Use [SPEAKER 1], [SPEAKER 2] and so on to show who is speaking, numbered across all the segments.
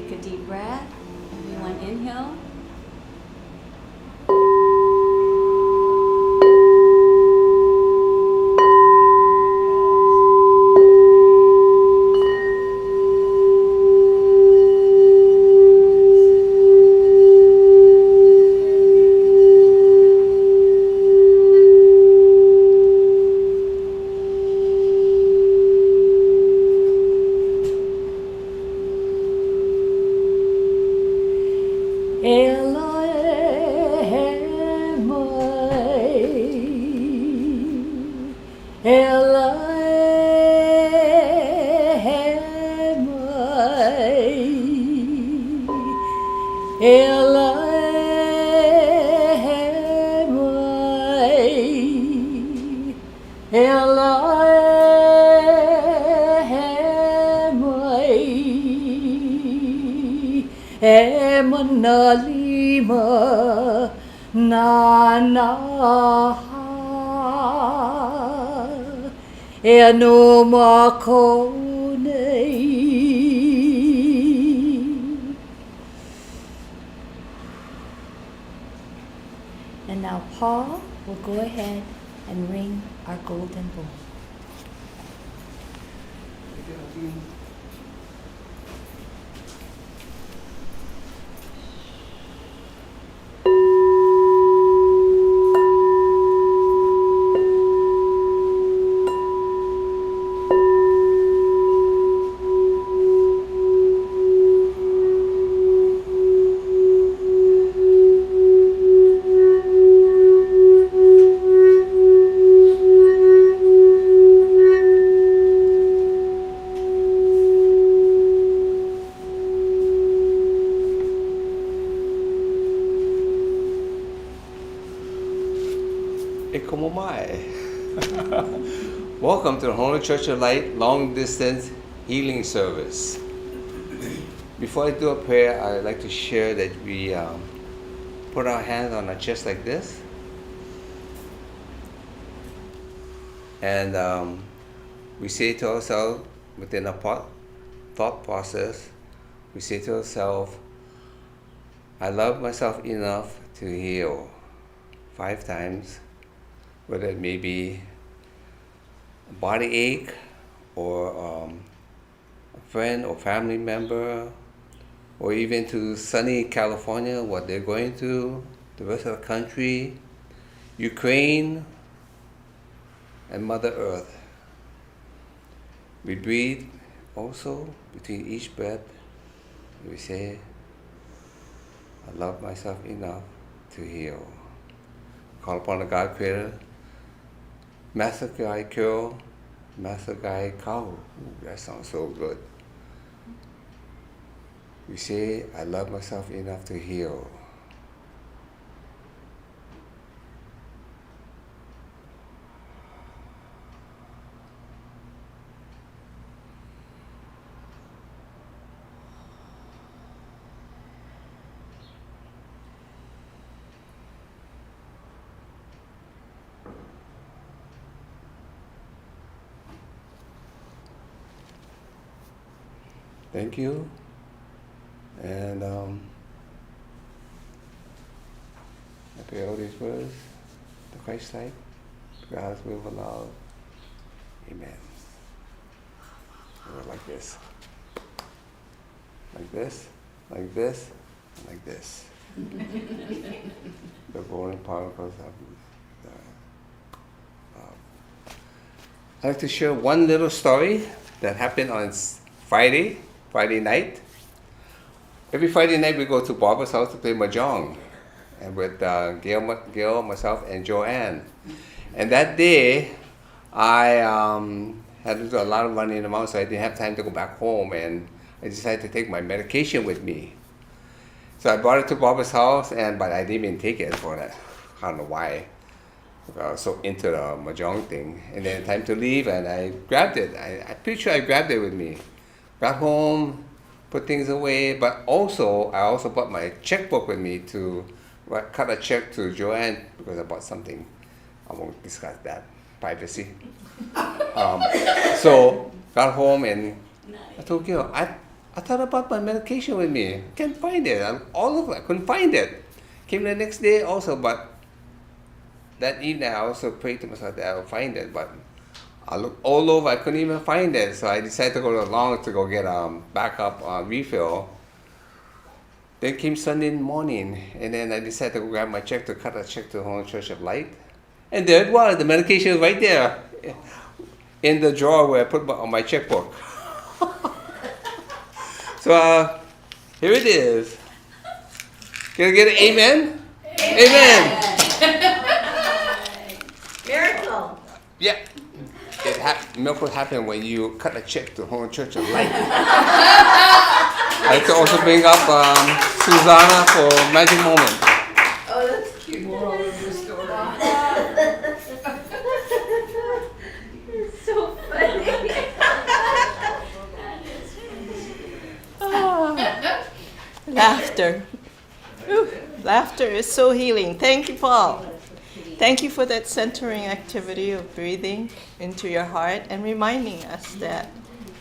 [SPEAKER 1] Take a deep breath. Everyone inhale.
[SPEAKER 2] Emanalima nanaha enomakone. And now Paul will go ahead and ring our golden bowl.
[SPEAKER 3] Welcome to the Holy Church of Light Long Distance Healing Service. Before I do a prayer, I'd like to share that we put our hands on our chest like this. And we say to ourselves, within a thought process, we say to ourselves, I love myself enough to heal 5 times, whether it may be a body ache or a friend or family member, or even to sunny California, what they're going through, the rest of the country, Ukraine, and Mother Earth. We breathe also between each breath. We say, I love myself enough to heal. Call upon the God Creator, Master Guy Kyo, Master Guy Kao. Ooh, that sounds so good. We say, I love myself enough to heal. Thank you. And I pray all these words, the Christ like, God's will of love. Amen. Or like this. Like this, like this, and like this. The golden particles of I'd like to share one little story that happened on Friday night. Every Friday night we go to Barbara's house to play mahjong, and with Gail, myself, and Joanne. And that day, I had a lot of money in the mouth, so I didn't have time to go back home, and I decided to take my medication with me. So I brought it to Barbara's house, but I didn't even take it for that. I don't know why. I was so into the mahjong thing. And then time to leave, and I grabbed it. I'm pretty sure I grabbed it with me. Got home, put things away, but I also brought my checkbook with me to cut a check to Joanne because I bought something. I won't discuss that, privacy. So got home and I told Gil, I I thought about my medication with me. Can't find it. All over, I couldn't find it. Came the next day also, but that evening I also prayed to myself that I'll find it. But I looked all over, I couldn't even find it. So I decided to go along to go get a backup refill. Then came Sunday morning, and then I decided to go grab my check to cut a check to Home Church of Light. And there it was, the medication was right there in the drawer where I put my checkbook. So here it is. Can I get an amen? Amen.
[SPEAKER 4] Miracle.
[SPEAKER 3] Yeah. Miracle happened when you cut a check to Home Church of Light. I'd like to also bring up Susanna for Magic Moment.
[SPEAKER 4] Oh, that's cute. Moral of the story. It's so funny.
[SPEAKER 5] Laughter. Ooh, laughter is so healing. Thank you, Paul. Thank you for that centering activity of breathing into your heart and reminding us that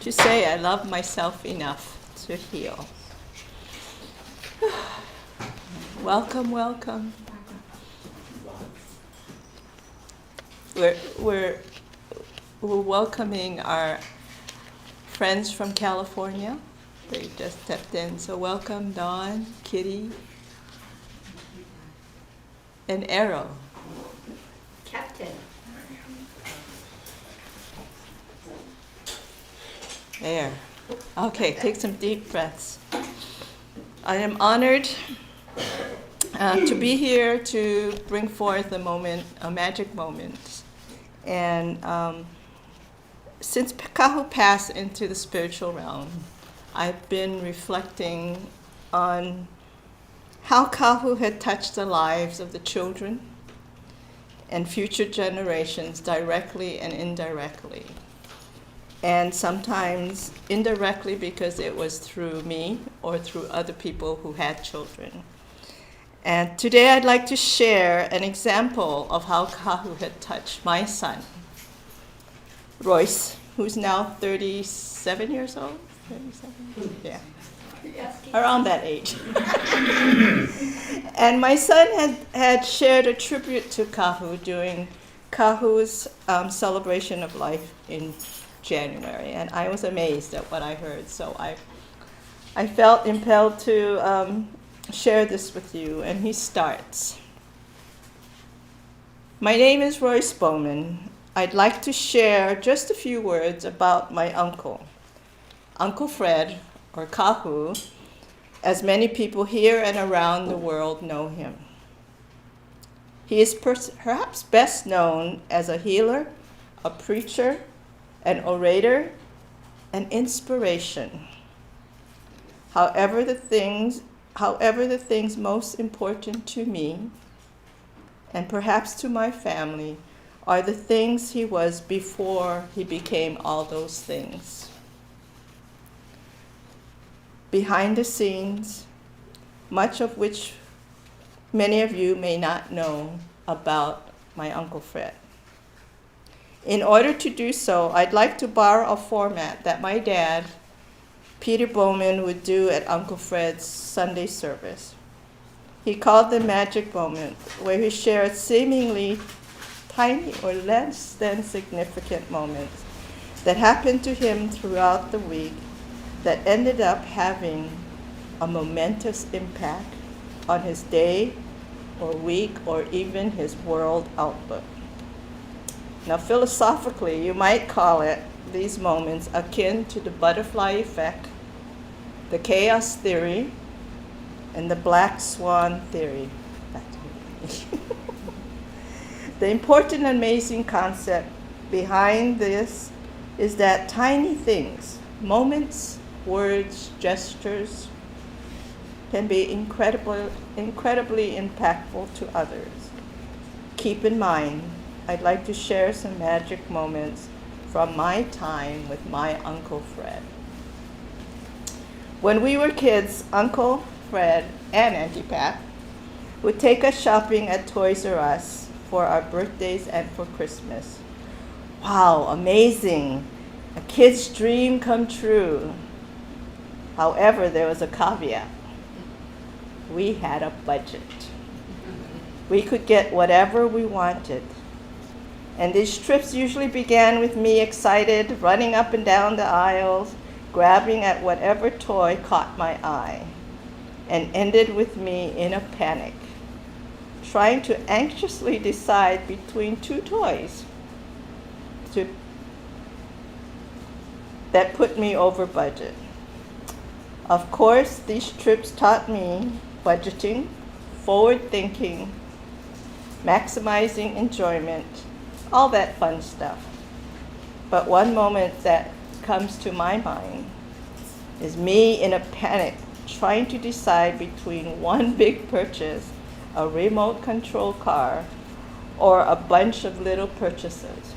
[SPEAKER 5] to say, I love myself enough to heal. Welcome, welcome. We're welcoming our friends from California. They just stepped in. So welcome, Dawn, Kitty, and Arrow.
[SPEAKER 4] Captain.
[SPEAKER 5] There. Okay, take some deep breaths. I am honored to be here to bring forth a magic moment. And since Kahu passed into the spiritual realm, I've been reflecting on how Kahu had touched the lives of the children and future generations directly and indirectly. And sometimes indirectly because it was through me or through other people who had children. And today I'd like to share an example of how Kahu had touched my son, Royce, who's now 37 years old. 37? Yeah. Around that age. And my son had shared a tribute to Kahu during Kahu's celebration of life in January, and I was amazed at what I heard. So I felt impelled to share this with you, and he starts. My name is Royce Bowman. I'd like to share just a few words about my uncle, Uncle Fred, or Kahu, as many people here and around the world know him. He is perhaps best known as a healer, a preacher, an orator, an inspiration. However, the things most important to me, and perhaps to my family, are the things he was before he became all those things. Behind the scenes, much of which many of you may not know about my Uncle Fred. In order to do so, I'd like to borrow a format that my dad, Peter Bowman, would do at Uncle Fred's Sunday service. He called them magic moments, where he shared seemingly tiny or less than significant moments that happened to him throughout the week that ended up having a momentous impact on his day or week or even his world outlook. Now, philosophically, you might call it these moments akin to the butterfly effect, the chaos theory, and the black swan theory. The important and amazing concept behind this is that tiny things, moments, words, gestures, can be incredibly impactful to others. Keep in mind, I'd like to share some magic moments from my time with my Uncle Fred. When we were kids, Uncle Fred and Auntie Pat would take us shopping at Toys R Us for our birthdays and for Christmas. Wow, amazing. A kid's dream come true. However, there was a caveat. We had a budget. We could get whatever we wanted. And these trips usually began with me excited, running up and down the aisles, grabbing at whatever toy caught my eye, and ended with me in a panic, trying to anxiously decide between two toys that put me over budget. Of course, these trips taught me budgeting, forward thinking, maximizing enjoyment, all that fun stuff. But one moment that comes to my mind is me in a panic trying to decide between one big purchase, a remote control car, or a bunch of little purchases.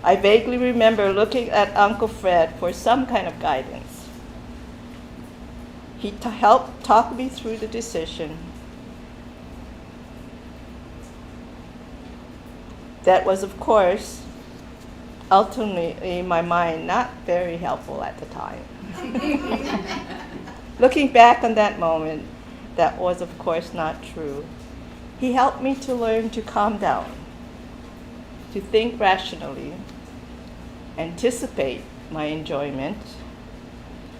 [SPEAKER 5] I vaguely remember looking at Uncle Fred for some kind of guidance. He helped talk me through the decision. That was, of course, ultimately in my mind not very helpful at the time. Looking back on that moment, that was, of course, not true. He helped me to learn to calm down, to think rationally, anticipate my enjoyment,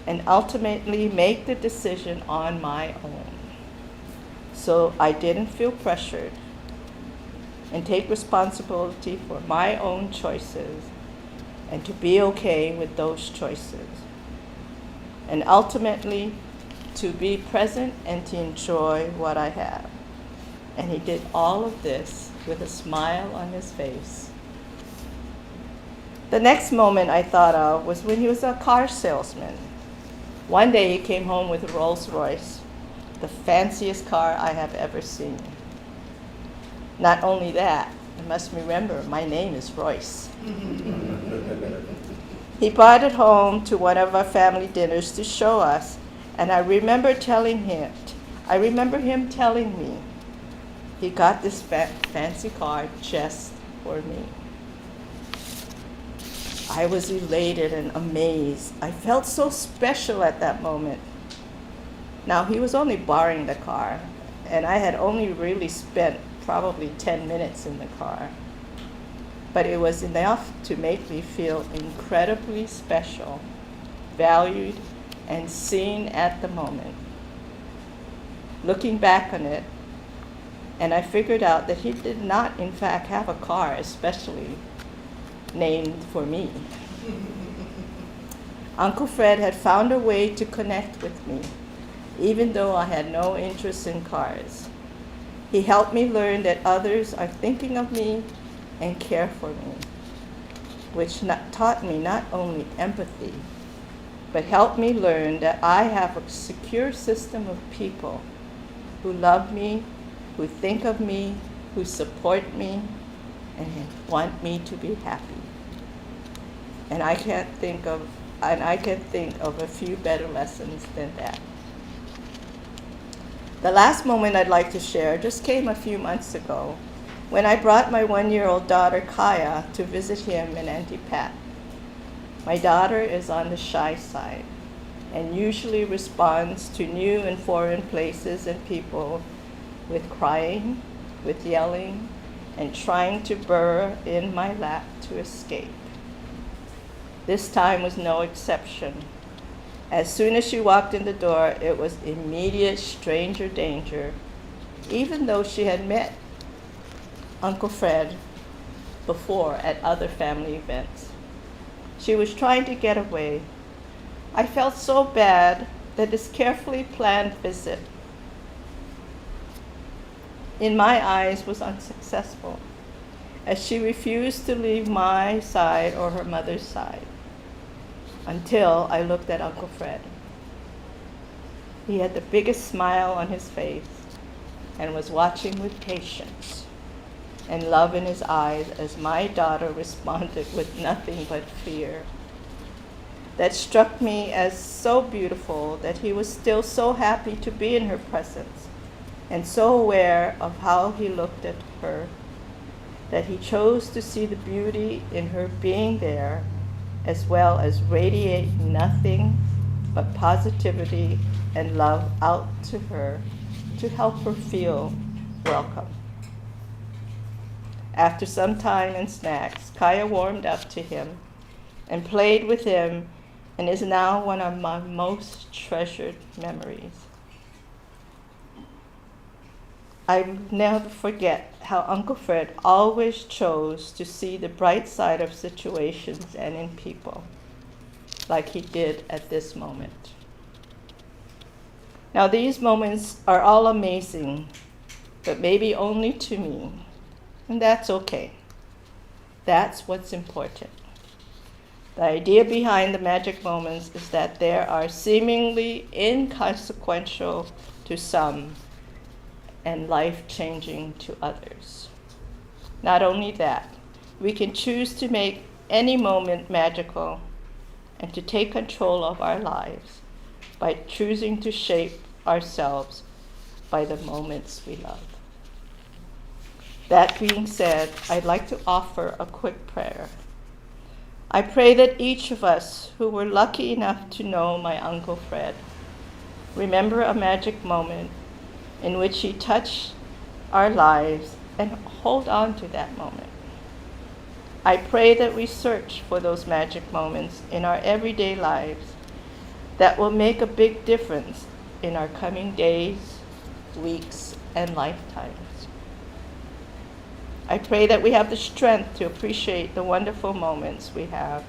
[SPEAKER 5] and ultimately make the decision on my own. So I didn't feel pressured and take responsibility for my own choices and to be okay with those choices. And ultimately, to be present and to enjoy what I have. And he did all of this with a smile on his face. The next moment I thought of was when he was a car salesman. One day he came home with a Rolls Royce, the fanciest car I have ever seen. Not only that, I must remember my name is Royce. He brought it home to one of our family dinners to show us, and I remember him telling me he got this fancy car just for me. I was elated and amazed. I felt so special at that moment. Now, he was only borrowing the car, and I had only really spent probably 10 minutes in the car. But it was enough to make me feel incredibly special, valued, and seen at the moment. Looking back on it, and I figured out that he did not, in fact, have a car especially named for me. Uncle Fred had found a way to connect with me, even though I had no interest in cars. He helped me learn that others are thinking of me and care for me, which taught me not only empathy, but helped me learn that I have a secure system of people who love me, who think of me, who support me, and want me to be happy. And I can think of a few better lessons than that. The last moment I'd like to share just came a few months ago when I brought my 1-year-old daughter Kaya to visit him and Auntie Pat. My daughter is on the shy side and usually responds to new and foreign places and people with crying, with yelling, and trying to burrow in my lap to escape. This time was no exception. As soon as she walked in the door, it was immediate stranger danger, even though she had met Uncle Fred before at other family events. She was trying to get away. I felt so bad that this carefully planned visit, in my eyes, was unsuccessful, as she refused to leave my side or her mother's side, until I looked at Uncle Fred. He had the biggest smile on his face and was watching with patience and love in his eyes as my daughter responded with nothing but fear. That struck me as so beautiful, that he was still so happy to be in her presence and so aware of how he looked at her, that he chose to see the beauty in her being there, as well as radiate nothing but positivity and love out to her to help her feel welcome. After some time and snacks, Kaya warmed up to him and played with him and is now one of my most treasured memories. I never forget how Uncle Fred always chose to see the bright side of situations and in people, like he did at this moment. Now, these moments are all amazing, but maybe only to me, and that's okay. That's what's important. The idea behind the magic moments is that they are seemingly inconsequential to some and life-changing to others. Not only that, we can choose to make any moment magical and to take control of our lives by choosing to shape ourselves by the moments we love. That being said, I'd like to offer a quick prayer. I pray that each of us who were lucky enough to know my Uncle Fred remember a magic moment in which he touched our lives and hold on to that moment. I pray that we search for those magic moments in our everyday lives that will make a big difference in our coming days, weeks, and lifetimes. I pray that we have the strength to appreciate the wonderful moments we have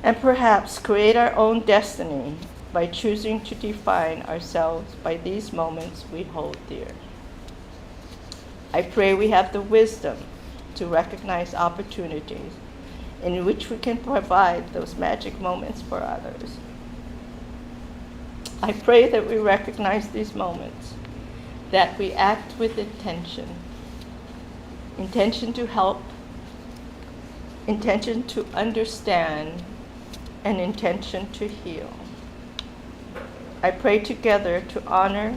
[SPEAKER 5] and perhaps create our own destiny by choosing to define ourselves by these moments we hold dear. I pray we have the wisdom to recognize opportunities in which we can provide those magic moments for others. I pray that we recognize these moments, that we act with intention to help, intention to understand, and intention to heal. I pray together to honor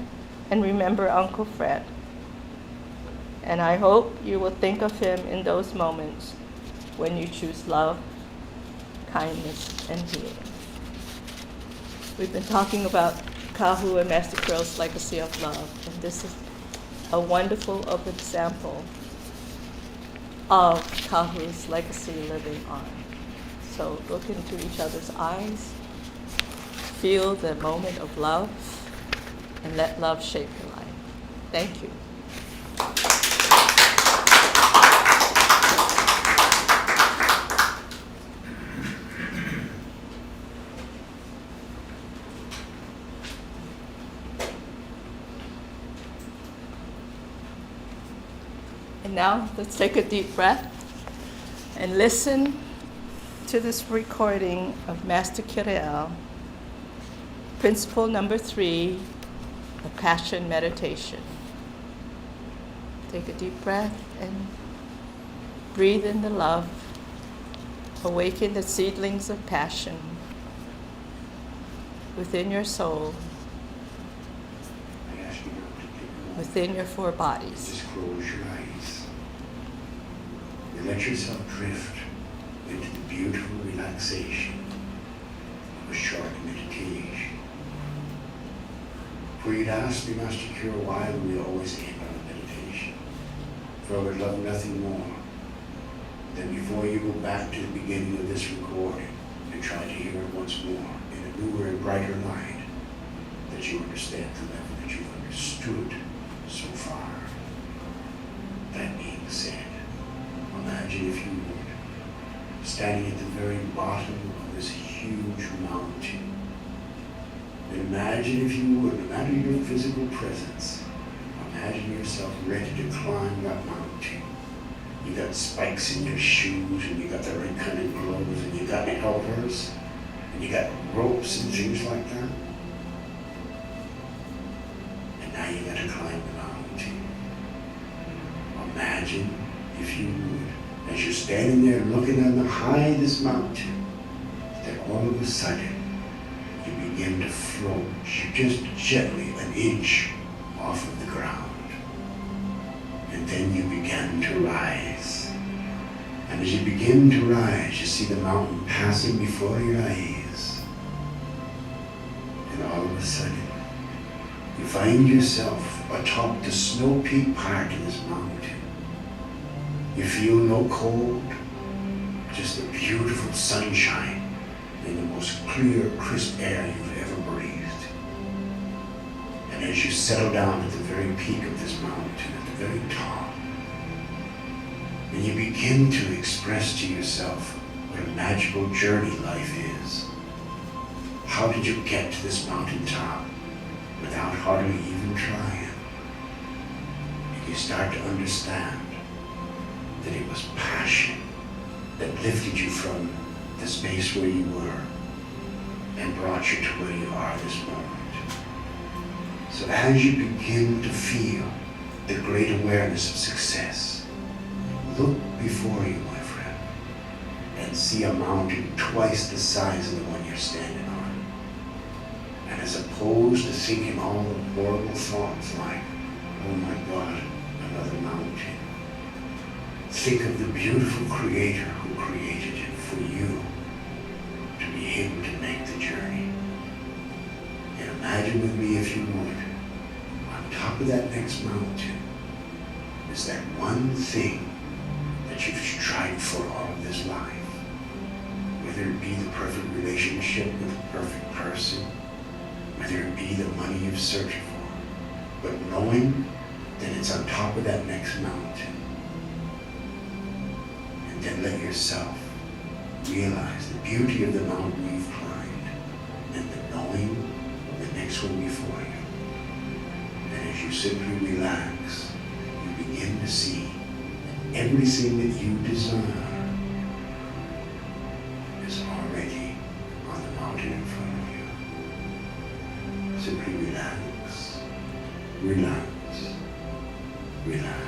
[SPEAKER 5] and remember Uncle Fred, and I hope you will think of him in those moments when you choose love, kindness, and healing. We've been talking about Kahu and Master Kurel's legacy of love, and this is a wonderful example of Kahu's legacy living on. So look into each other's eyes, feel the moment of love, and let love shape your life. Thank you. And now let's take a deep breath and listen to this recording of Master Kurel, principle number 3, the passion meditation. Take a deep breath and breathe in the love. Awaken the seedlings of passion within your soul,
[SPEAKER 6] I ask you not to take
[SPEAKER 5] within your 4 bodies.
[SPEAKER 6] Just close your eyes and let yourself drift into the beautiful relaxation of a short meditation. For you'd ask me, Master Cure, why do we always end on a meditation? For I would love nothing more than before you go back to the beginning of this recording and try to hear it once more in a newer and brighter light, that you understand the level that you've understood so far. That being said, imagine, if you would, standing at the very bottom of this huge mountain. And imagine, if you would, no matter your physical presence, imagine yourself ready to climb that mountain. You got spikes in your shoes, and you got the right kind of gloves, and you got helpers, and you got ropes and things like that. And now you got to climb the mountain. Imagine, if you would, as you're standing there looking on the high of this mountain, that all of a sudden you begin to float. You're just gently an inch off of the ground. And then you begin to rise. And as you begin to rise, you see the mountain passing before your eyes. all of a sudden, you find yourself atop the snow-peaked part of this mountain. You feel no cold, just the beautiful sunshine and the most clear, crisp air you've ever breathed. And as you settle down at the very peak of this mountain, at the very top, and you begin to express to yourself what a magical journey life is. How did you get to this mountaintop without hardly even trying? And you start to understand that it was passion that lifted you from the space where you were and brought you to where you are this moment. So as you begin to feel the great awareness of success, look before you, my friend, and see a mountain twice the size of the one you're standing on. And as opposed to thinking all the horrible thoughts like, oh my God, another mountain, think of the beautiful Creator who created it for you to be able to make the journey. And imagine with me, if you would, on top of that next mountain is that one thing that you've strived for all of this life. Whether it be the perfect relationship with the perfect person, whether it be the money you've searched for, but knowing that it's on top of that next mountain. And then let yourself realize the beauty of the mountain you've climbed and the knowing of the next one before you. And as you simply relax, you begin to see that everything that you desire is already on the mountain in front of you. Simply relax, relax, relax.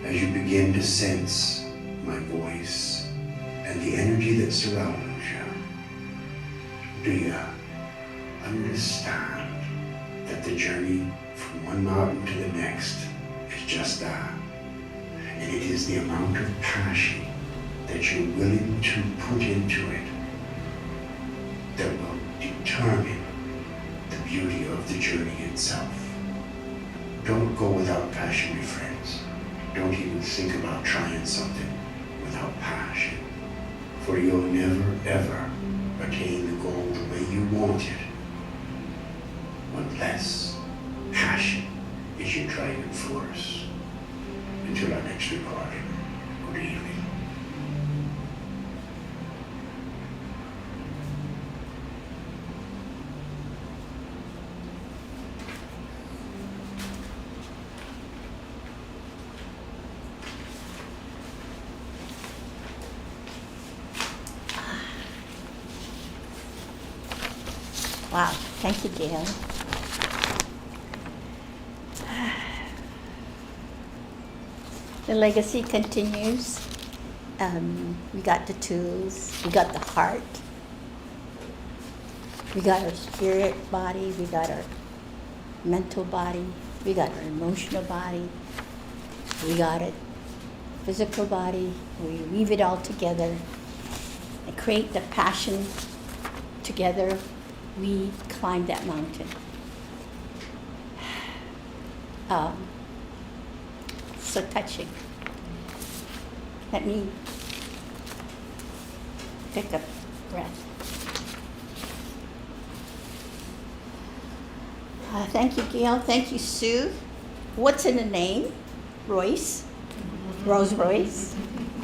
[SPEAKER 6] as you begin to sense my voice and the energy that surrounds you, do you understand that the journey from one mountain to the next is just that? And it is the amount of passion that you're willing to put into it that will determine the beauty of the journey itself. Don't go without passion, my friends. Don't even think about trying something without passion, for you'll never ever attain the goal the way you want it unless passion is your driving force. Until our next recording, good evening.
[SPEAKER 2] Wow, thank you, Gail. The legacy continues. We got the tools, we got the heart, we got our spirit body, we got our mental body, we got our emotional body, we got it physical body. We weave it all together and create the passion together. We climb that mountain. So touching. Let me take a breath. Thank you, Gail. Thank you, Sue. What's in the name? Royce. Rolls Royce.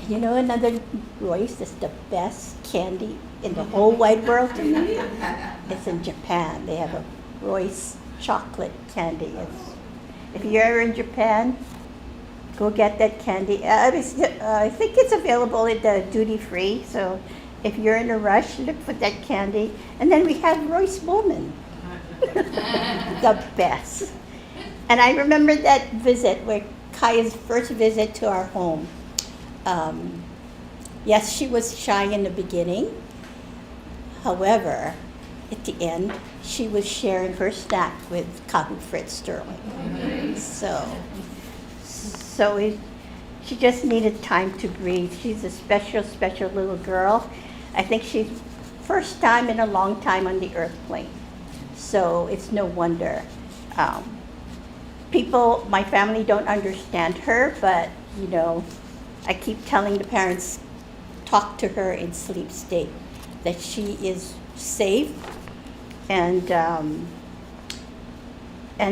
[SPEAKER 2] You know another Royce is the best candy in the whole wide world? It's in Japan. They have a Royce chocolate candy. If you're ever in Japan, go get that candy. I think it's available at the duty free. So if you're in a rush, look for that candy. And then we have Royce Bowman, the best. And I remember that visit, where Kaya's first visit to our home. Yes, she was shy in the beginning. However, at the end, she was sharing her snack with Kahu Fred Sterling. She just needed time to breathe. She's a special, special little girl. I think she's first time in a long time on the earth plane. So it's no wonder. People, my family don't understand her, but you know, I keep telling the parents, talk to her in sleep state, that she is safe, and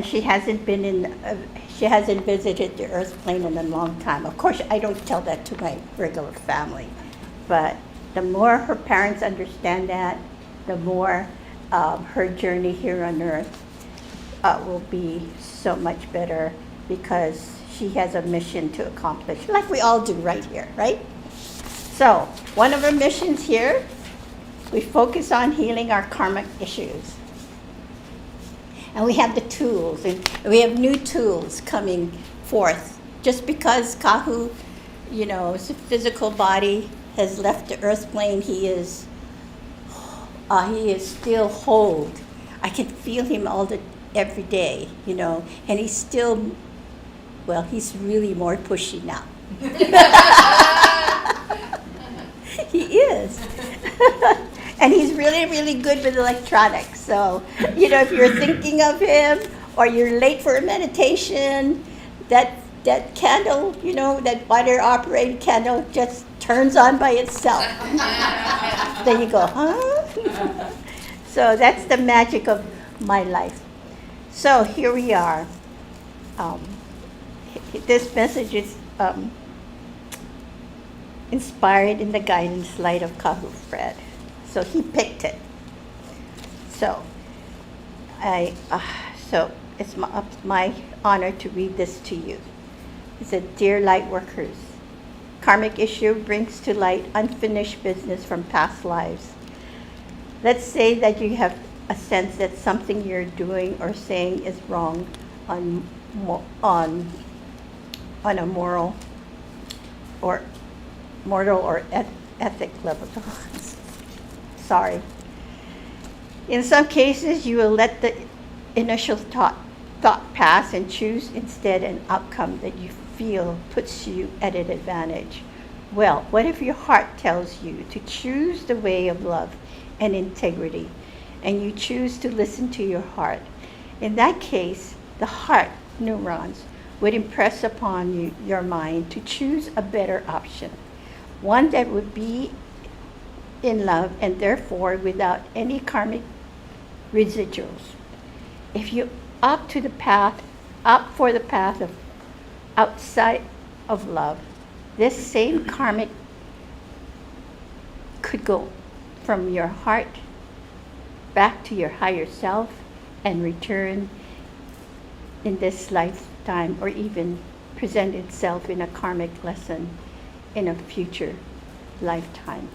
[SPEAKER 2] she hasn't been she hasn't visited the earth plane in a long time. Of course, I don't tell that to my regular family, but the more her parents understand that, the more her journey here on earth will be so much better, because she has a mission to accomplish, like we all do right here, right? So, one of our missions here, we focus on healing our karmic issues. And we have the tools, and we have new tools coming forth. Just because Kahu, you know, his physical body has left the earth plane, he is still whole. I can feel him every day, you know, and he's still, well, he's really more pushy now. He is. And he's really, really good with electronics. So, you know, if you're thinking of him or you're late for a meditation, that candle, you know, that water-operated candle just turns on by itself. Then you go, huh? So that's the magic of my life. So here we are. This message is inspired in the guidance light of Kahu Fred. So he picked it. So it's my honor to read this to you. It said, "Dear light workers, karmic issue brings to light unfinished business from past lives. Let's say that you have a sense that something you're doing or saying is wrong on a moral or moral or ethic level. Sorry. In some cases, you will let the initial thought pass and choose instead an outcome that you feel puts you at an advantage. Well, what if your heart tells you to choose the way of love and integrity, and you choose to listen to your heart? In that case, the heart neurons would impress upon you, your mind to choose a better option, one that would be in love and therefore without any karmic residuals. If you opt for the path of outside of love, this same karmic could go from your heart back to your higher self and return in this lifetime, or even present itself in a karmic lesson in a future lifetime.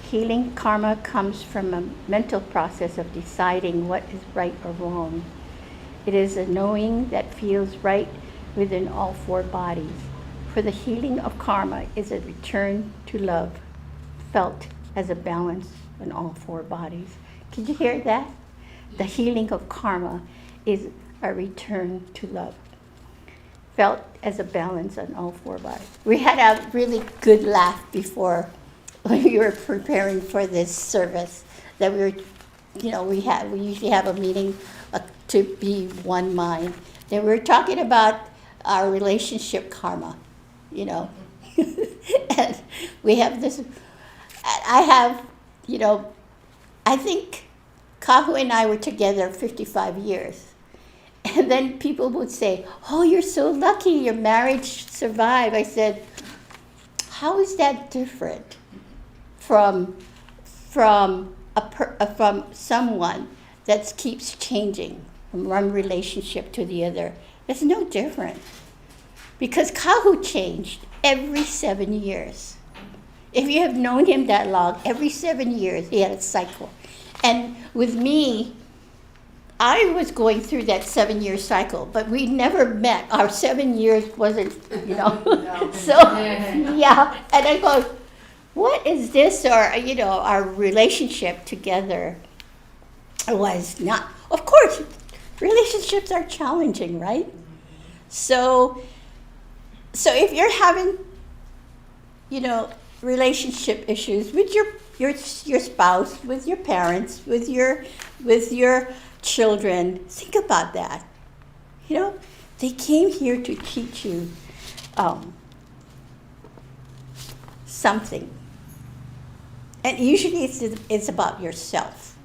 [SPEAKER 2] Healing karma comes from a mental process of deciding what is right or wrong. It is a knowing that feels right within all four bodies. For the healing of karma is a return to love, felt as a balance in all four bodies. Can you hear that? The healing of karma is a return to love, felt as a balance on all four bodies. We had a really good laugh before when we were preparing for this service, that we usually have a meeting to be one mind. And we were talking about our relationship karma, and we have this, I have, I think Kahu and I were together 55 years. And then people would say, "Oh, you're so lucky, your marriage survived." I said, "How is that different from someone that keeps changing from one relationship to the other?" It's no different, because Kahu changed every 7 years. If you have known him that long, every 7 years he had a cycle. And with me, I was going through that 7-year cycle, but we never met. Our 7 years wasn't, So, yeah. And I go, what is this? Or, our relationship together was not. Of course, relationships are challenging, right? So if you're having, relationship issues with your spouse, with your parents, with your children, think about that. They came here to teach you something, and usually it's about yourself,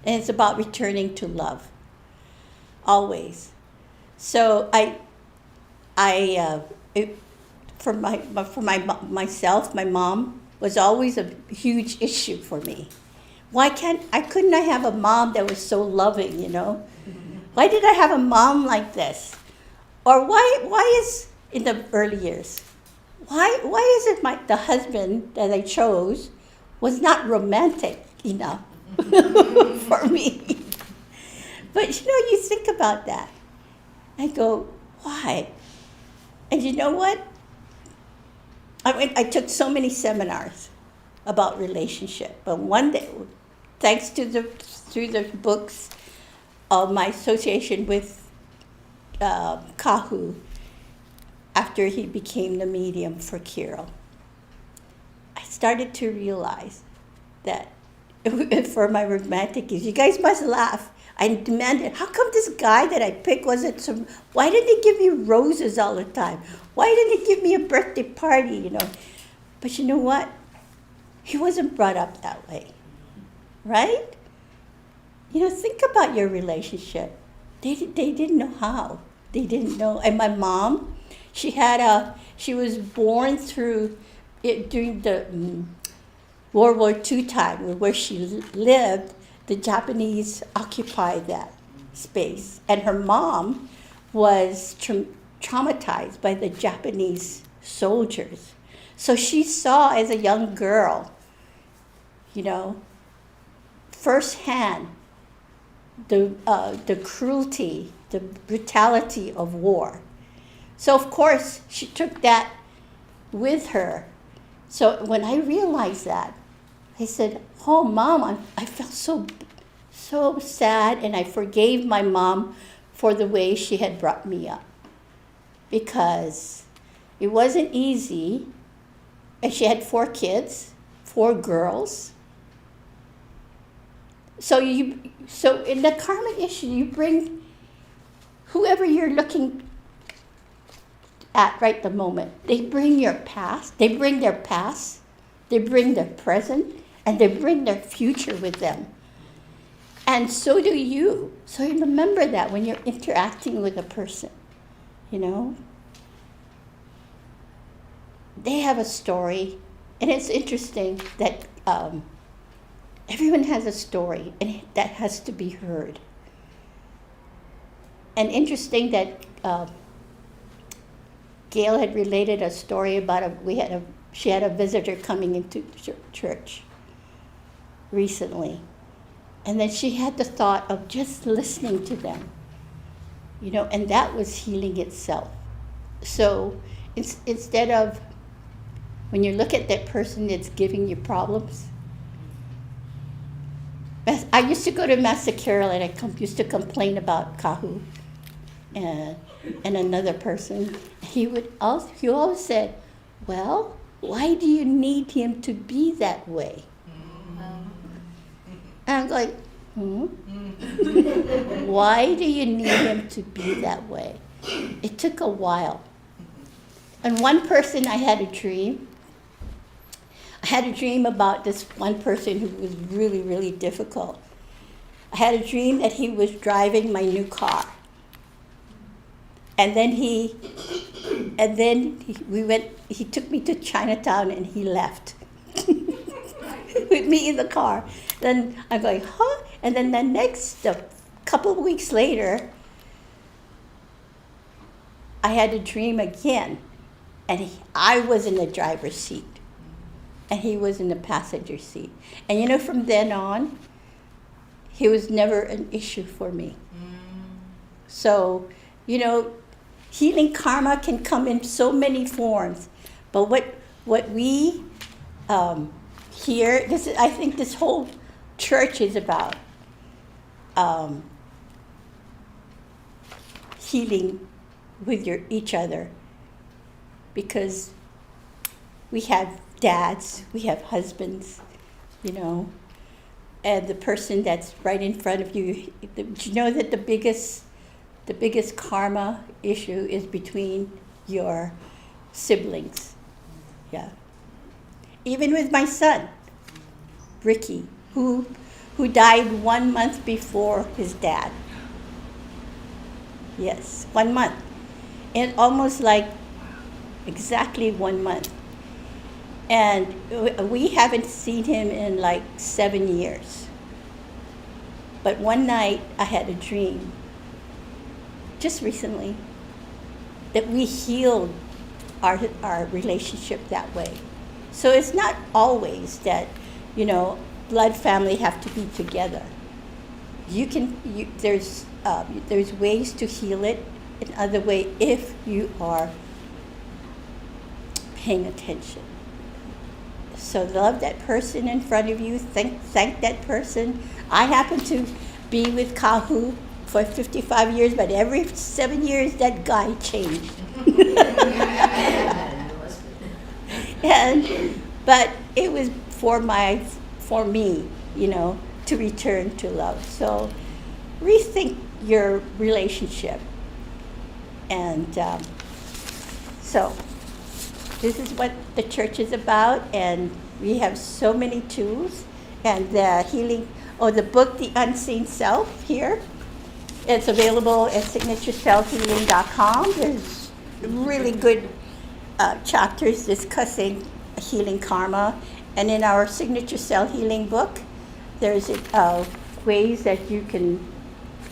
[SPEAKER 2] and it's about returning to love, always. So for myself, my mom was always a huge issue for me. Couldn't I have a mom that was so loving, Why did I have a mom like this? Or why is, in the early years, why is it the husband that I chose was not romantic enough for me? But you think about that. I go, why? And you know what? I took so many seminars about relationship, but one day, thanks to through the books of my association with Kahu, after he became the medium for Kiro, I started to realize that for my romantic years, you guys must laugh. I demanded, how come this guy that I picked why didn't he give me roses all the time? Why didn't he give me a birthday party, But you know what? He wasn't brought up that way, right? Think about your relationship. They didn't know how. They didn't know. And my mom, she was born during the World War II time, where she lived. The Japanese occupied that space, and her mom was traumatized by the Japanese soldiers. So she saw, as a young girl, firsthand the cruelty, the brutality of war. So of course she took that with her. So when I realized that, I said, "Oh, Mom, I felt so sad, and I forgave my mom for the way she had brought me up, because it wasn't easy, and she had 4 kids, 4 girls." So in the karmic issue, you bring whoever you're looking at right the moment. They bring your past, they bring their past, they bring their present, and they bring their future with them. And so do you. So you remember that when you're interacting with a person, you know. They have a story, and it's interesting that everyone has a story, and that has to be heard. And interesting that Gail had related a story about she had a visitor coming into church recently, and then she had the thought of just listening to them, you know, and that was healing itself. So instead of, when you look at that person that's giving you problems, I used to go to Master Carol, and I used to complain about Kahu and another person. He always said, "Well, why do you need him to be that way?" And I'm like, why do you need him to be that way? It took a while. And one person, I had a dream. I had a dream about this one person who was really, really difficult. I had a dream that he was driving my new car. And then he took me to Chinatown, and he left with me in the car. Then I'm going, huh? And then the next couple of weeks later, I had a dream again, and I was in the driver's seat, and he was in the passenger seat. And you know, from then on, he was never an issue for me. So, you know, healing karma can come in so many forms, but what we here, I think this whole church is about healing with each other, because we have dads, we have husbands, you know, and the person that's right in front of you. You know that the biggest karma issue is between your siblings. Yeah. Even with my son, Ricky, who died 1 month before his dad. Yes, 1 month. And almost like exactly 1 month. And we haven't seen him in like 7 years. But one night I had a dream, just recently, that we healed our relationship that way. So it's not always that, you know, blood family have to be together. There's ways to heal it in other way if you are paying attention. So love that person in front of you. Thank that person. I happen to be with Kahu for 55 years, but every 7 years that guy changed. But it was for me, you know, to return to love. So rethink your relationship. And so this is what the church is about, and we have so many tools. And the healing, the book, The Unseen Self, here. It's available at signaturecellhealing.com. There's really good chapters discussing healing karma. And in our Signature Cell Healing book, there's ways that you can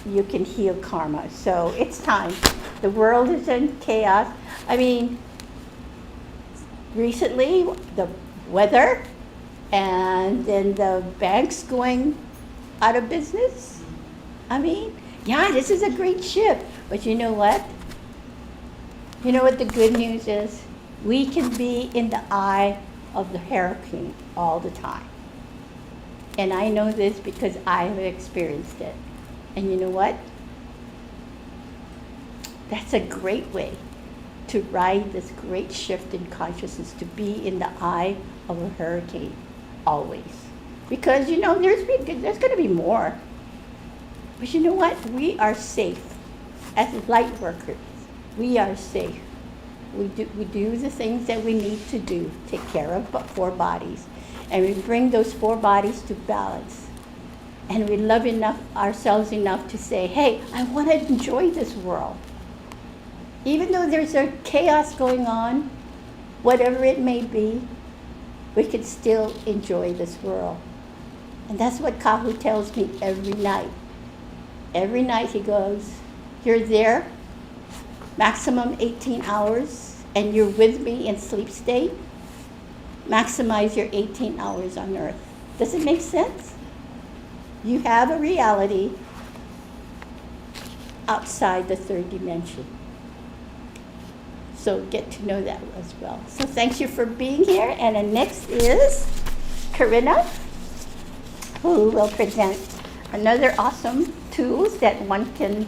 [SPEAKER 2] heal karma. So it's time. The world is in chaos. I mean, recently, the weather, and then the banks going out of business. I mean, yeah, this is a great ship, but you know what? You know what the good news is? We can be in the eye of the hurricane all the time. And I know this because I have experienced it. And you know what? That's a great way to ride this great shift in consciousness, to be in the eye of a hurricane always. Because, you know, there's going to be more. But you know what? We are safe. As light workers, we are safe. We do the things that we need to do, take care of 4 bodies. And we bring those 4 bodies to balance. And we love ourselves enough to say, hey, I want to enjoy this world. Even though there's a chaos going on, whatever it may be, we can still enjoy this world. And that's what Kahu tells me every night. Every night he goes, you're there, maximum 18 hours, and you're with me in sleep state. Maximize your 18 hours on earth. Does it make sense? You have a reality outside the 3rd dimension. So get to know that as well. So thank you for being here. And the next is Corinna, who will present another awesome tools that one can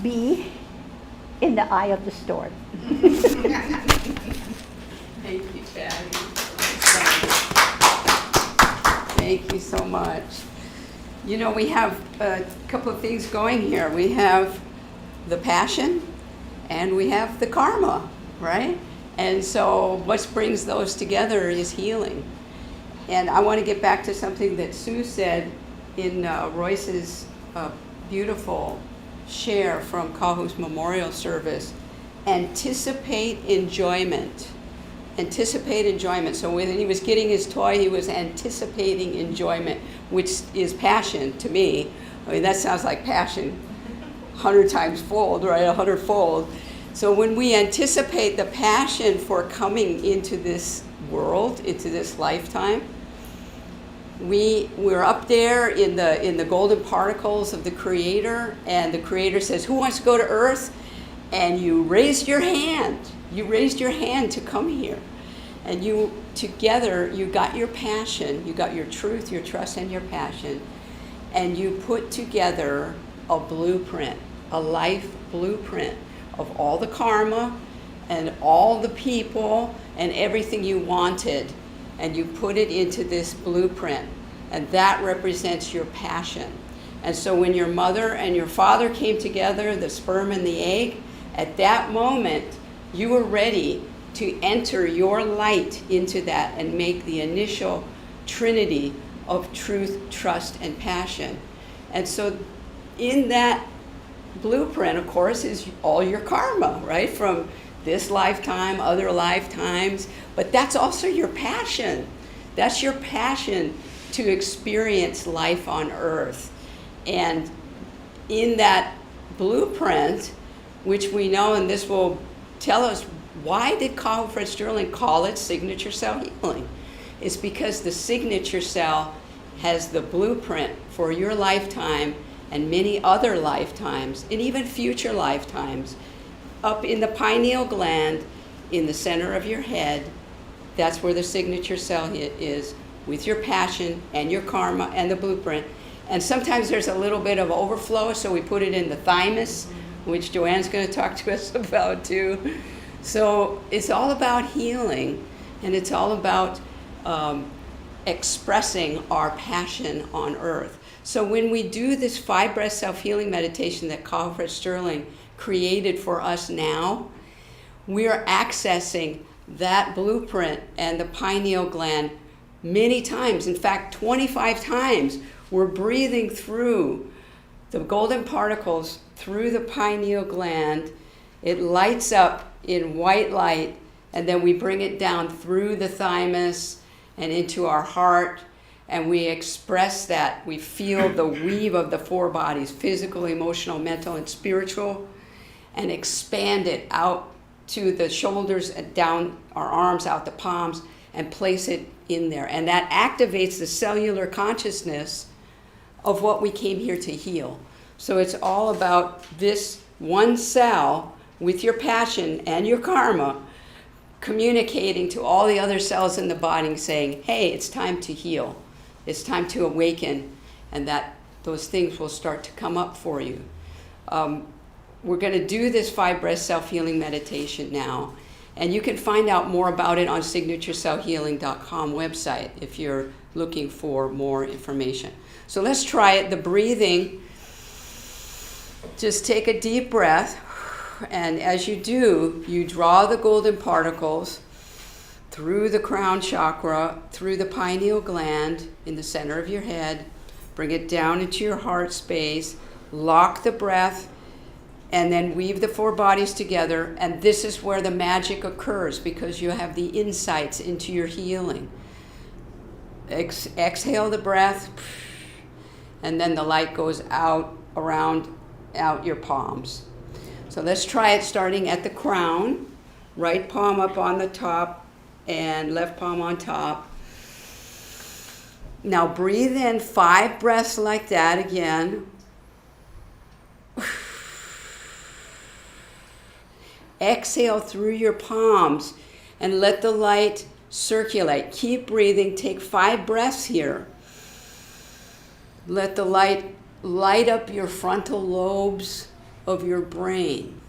[SPEAKER 2] be in the eye of the storm.
[SPEAKER 7] Thank you, Patty. Thank you so much. You know, we have a couple of things going here. We have the passion and we have the karma, right? And so what brings those together is healing. And I want to get back to something that Sue said in Royce's beautiful share from Kahu's memorial service. Anticipate enjoyment. Anticipate enjoyment. So when he was getting his toy, he was anticipating enjoyment, which is passion to me. I mean, that sounds like passion 100 times fold, right? 100-fold. So when we anticipate the passion for coming into this world, into this lifetime, we're up there in the golden particles of the Creator, and the Creator says, who wants to go to Earth? And you raised your hand. You raised your hand to come here. And you together, you got your passion, you got your truth, your trust, and your passion, and you put together a blueprint, a life blueprint of all the karma and all the people and everything you wanted, and you put it into this blueprint, and that represents your passion. And so when your mother and your father came together, the sperm and the egg, at that moment, you were ready to enter your light into that and make the initial trinity of truth, trust, and passion. And so in that blueprint, of course, is all your karma, right? From this lifetime, other lifetimes, but that's also your passion. That's your passion to experience life on earth. And in that blueprint, which we know, and this will tell us, why did Carl Fred Sterling call it signature cell healing? It's because the signature cell has the blueprint for your lifetime and many other lifetimes, and even future lifetimes. Up in the pineal gland, in the center of your head, that's where the signature cell is, with your passion and your karma and the blueprint. And sometimes there's a little bit of overflow, so we put it in the thymus, which Joanne's going to talk to us about too. So it's all about healing, and it's all about expressing our passion on earth. So when we do this 5-breath self-healing meditation that Carl Fred Sterling created for us now, we are accessing that blueprint and the pineal gland many times. In fact, 25 times. We're breathing through the golden particles through the pineal gland. It lights up in white light, and then we bring it down through the thymus and into our heart, and we express that. We feel the weave of the 4 bodies, physical, emotional, mental, and spiritual, and expand it out to the shoulders and down our arms, out the palms, and place it in there. And that activates the cellular consciousness of what we came here to heal. So it's all about this one cell with your passion and your karma, communicating to all the other cells in the body saying, hey, it's time to heal. It's time to awaken, and that those things will start to come up for you. We're going to do this 5 breath self-healing meditation now, and you can find out more about it on signaturecellhealing.com website if you're looking for more information. So let's try it. The breathing, just take a deep breath, and as you do, you draw the golden particles through the crown chakra, through the pineal gland in the center of your head, bring it down into your heart space, lock the breath, and then weave the 4 bodies together. And this is where the magic occurs, because you have the insights into your healing. Exhale the breath, and then the light goes out your palms. So let's try it, starting at the crown. Right palm up on the top and left palm on top. Now breathe in 5 breaths like that again. Exhale through your palms and let the light circulate. Keep breathing. Take 5 breaths here. Let the light light up your frontal lobes of your brain.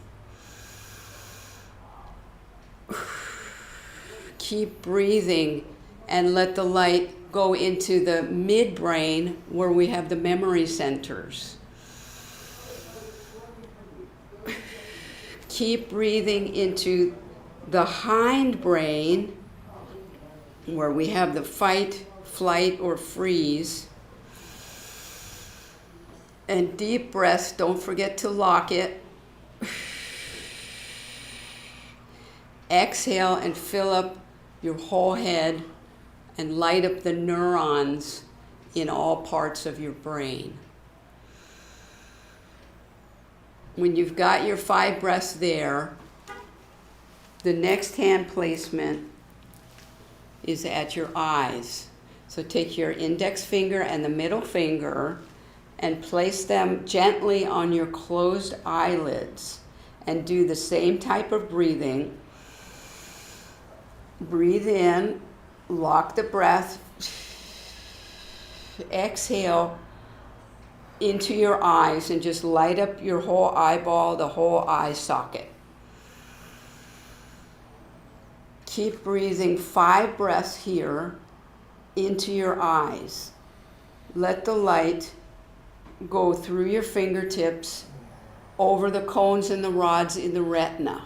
[SPEAKER 7] Keep breathing and let the light go into the midbrain where we have the memory centers. Keep breathing into the hindbrain where we have the fight, flight, or freeze. And deep breaths, don't forget to lock it. Exhale and fill up your whole head and light up the neurons in all parts of your brain. When you've got your 5 breaths there, the next hand placement is at your eyes. So take your index finger and the middle finger and place them gently on your closed eyelids and do the same type of breathing. Breathe in, lock the breath, exhale into your eyes and just light up your whole eyeball, the whole eye socket. Keep breathing 5 breaths here into your eyes. Let the light go through your fingertips over the cones and the rods in the retina.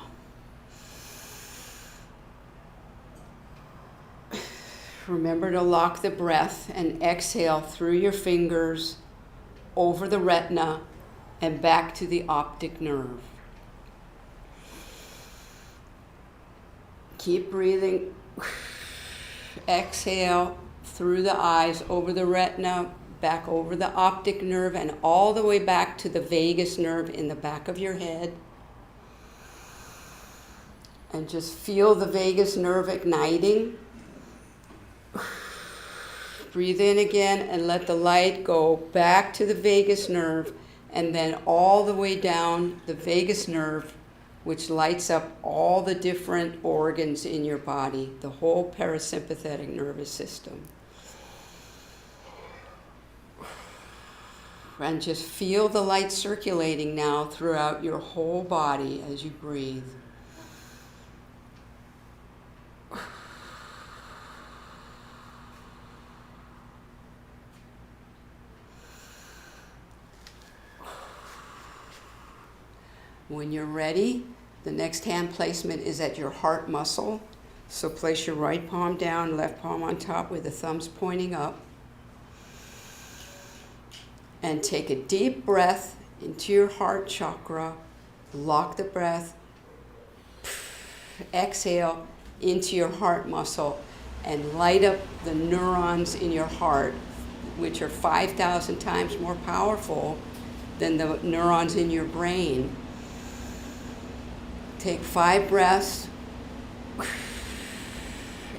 [SPEAKER 7] Remember to lock the breath and exhale through your fingers over the retina and back to the optic nerve. Keep breathing. Exhale through the eyes, over the retina, back over the optic nerve, and all the way back to the vagus nerve in the back of your head. And just feel the vagus nerve igniting. Breathe in again and let the light go back to the vagus nerve and then all the way down the vagus nerve, which lights up all the different organs in your body, the whole parasympathetic nervous system. And just feel the light circulating now throughout your whole body as you breathe. When you're ready, the next hand placement is at your heart muscle. So place your right palm down, left palm on top with the thumbs pointing up. And take a deep breath into your heart chakra. Lock the breath. Exhale into your heart muscle and light up the neurons in your heart, which are 5,000 times more powerful than the neurons in your brain. Take 5 breaths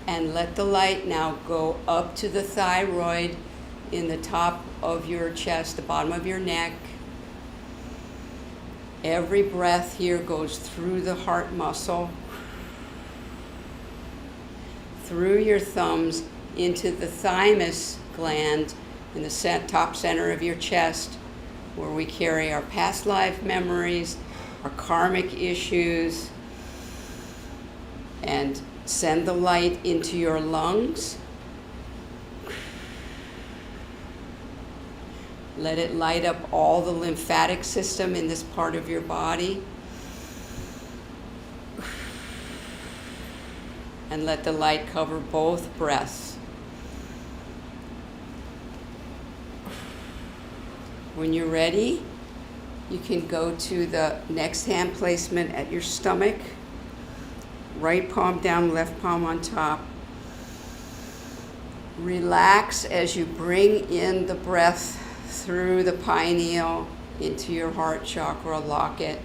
[SPEAKER 7] and let the light now go up to the thyroid in the top of your chest, the bottom of your neck. Every breath here goes through the heart muscle, through your thumbs into the thymus gland in the top center of your chest, where we carry our past life memories, our karmic issues, and send the light into your lungs. Let it light up all the lymphatic system in this part of your body. And let the light cover both breaths. When you're ready, you can go to the next hand placement at your stomach. Right palm down, left palm on top. Relax as you bring in the breath through the pineal into your heart chakra, lock it.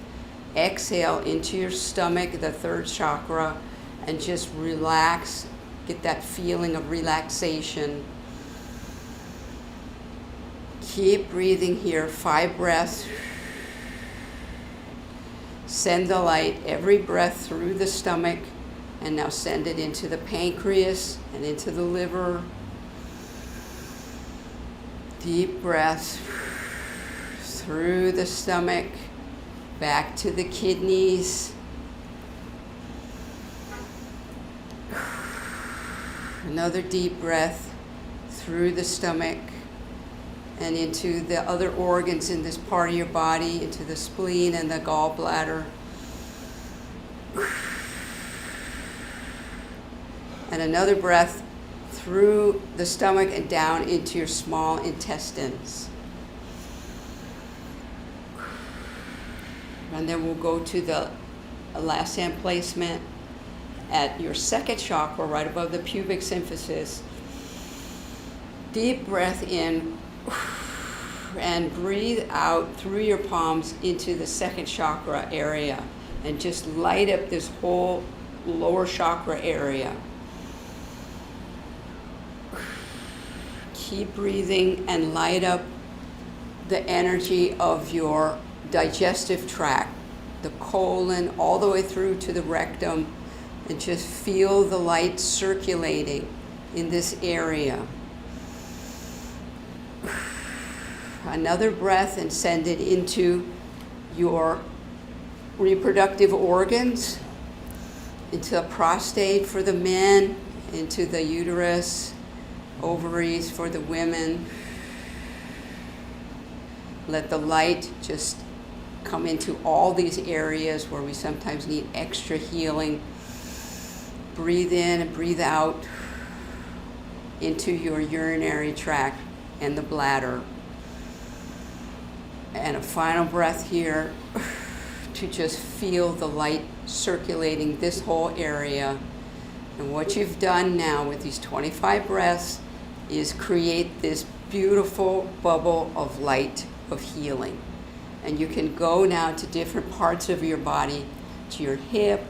[SPEAKER 7] Exhale into your stomach, the third chakra, and just relax. Get that feeling of relaxation. Keep breathing here, 5 breaths. Send the light every breath through the stomach, and now send it into the pancreas and into the liver. Deep breaths through the stomach, back to the kidneys. Another deep breath through the stomach and into the other organs in this part of your body, into the spleen and the gallbladder. And another breath through the stomach and down into your small intestines. And then we'll go to the last hand placement at your second chakra, right above the pubic symphysis. Deep breath in and breathe out through your palms into the second chakra area, and just light up this whole lower chakra area. Keep breathing and light up the energy of your digestive tract, the colon, all the way through to the rectum, and just feel the light circulating in this area. Another breath and send it into your reproductive organs, into the prostate for the men, into the uterus, ovaries for the women. Let the light just come into all these areas where we sometimes need extra healing. Breathe in and breathe out into your urinary tract and the bladder. And a final breath here to just feel the light circulating this whole area. And what you've done now with these 25 breaths is create this beautiful bubble of light of healing. And you can go now to different parts of your body, to your hip,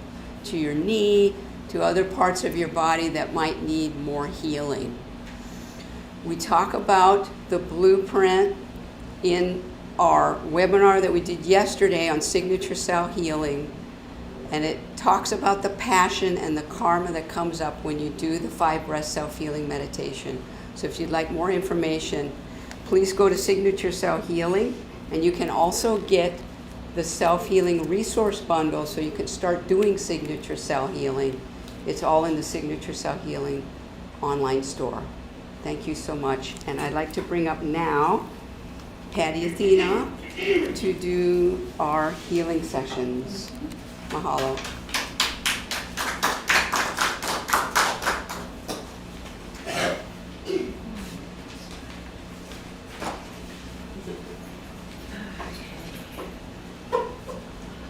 [SPEAKER 7] to your knee, to other parts of your body that might need more healing. We talk about the blueprint in our webinar that we did yesterday on signature cell healing, and it talks about the passion and the karma that comes up when you do the 5 breath self-healing meditation. So if you'd like more information, please go to Signature Cell Healing, and you can also get the self-healing resource bundle so you can start doing signature cell healing. It's all in the Signature Cell Healing online store. Thank you so much. And I'd like to bring up now Patty Athena to do our healing sessions. Mahalo.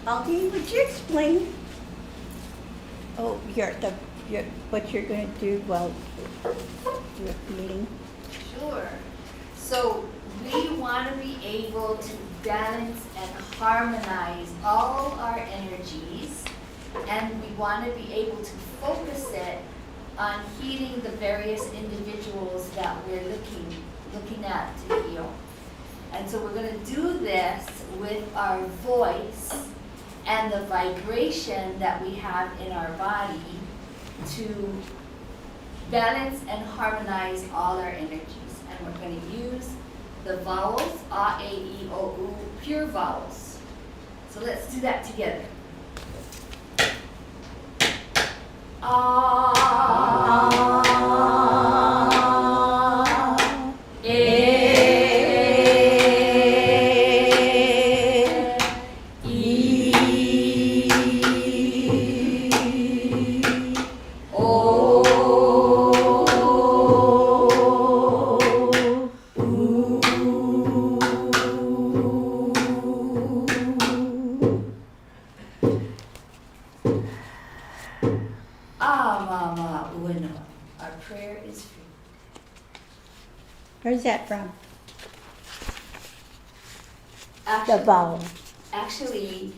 [SPEAKER 2] Aldine, would you explain what you're going to do while you're meeting?
[SPEAKER 4] Sure. So we want to be able to balance and harmonize all our energies, and we want to be able to focus it on healing the various individuals that we're looking at to heal. And so we're going to do this with our voice and the vibration that we have in our body to balance and harmonize all our energies. And we're going to use the vowels, A, A, E, O, U, pure vowels. So let's do that together. Mama Ueno. Our prayer is free.
[SPEAKER 2] Where's that from? The
[SPEAKER 4] Actually,
[SPEAKER 2] vowel.
[SPEAKER 4] actually,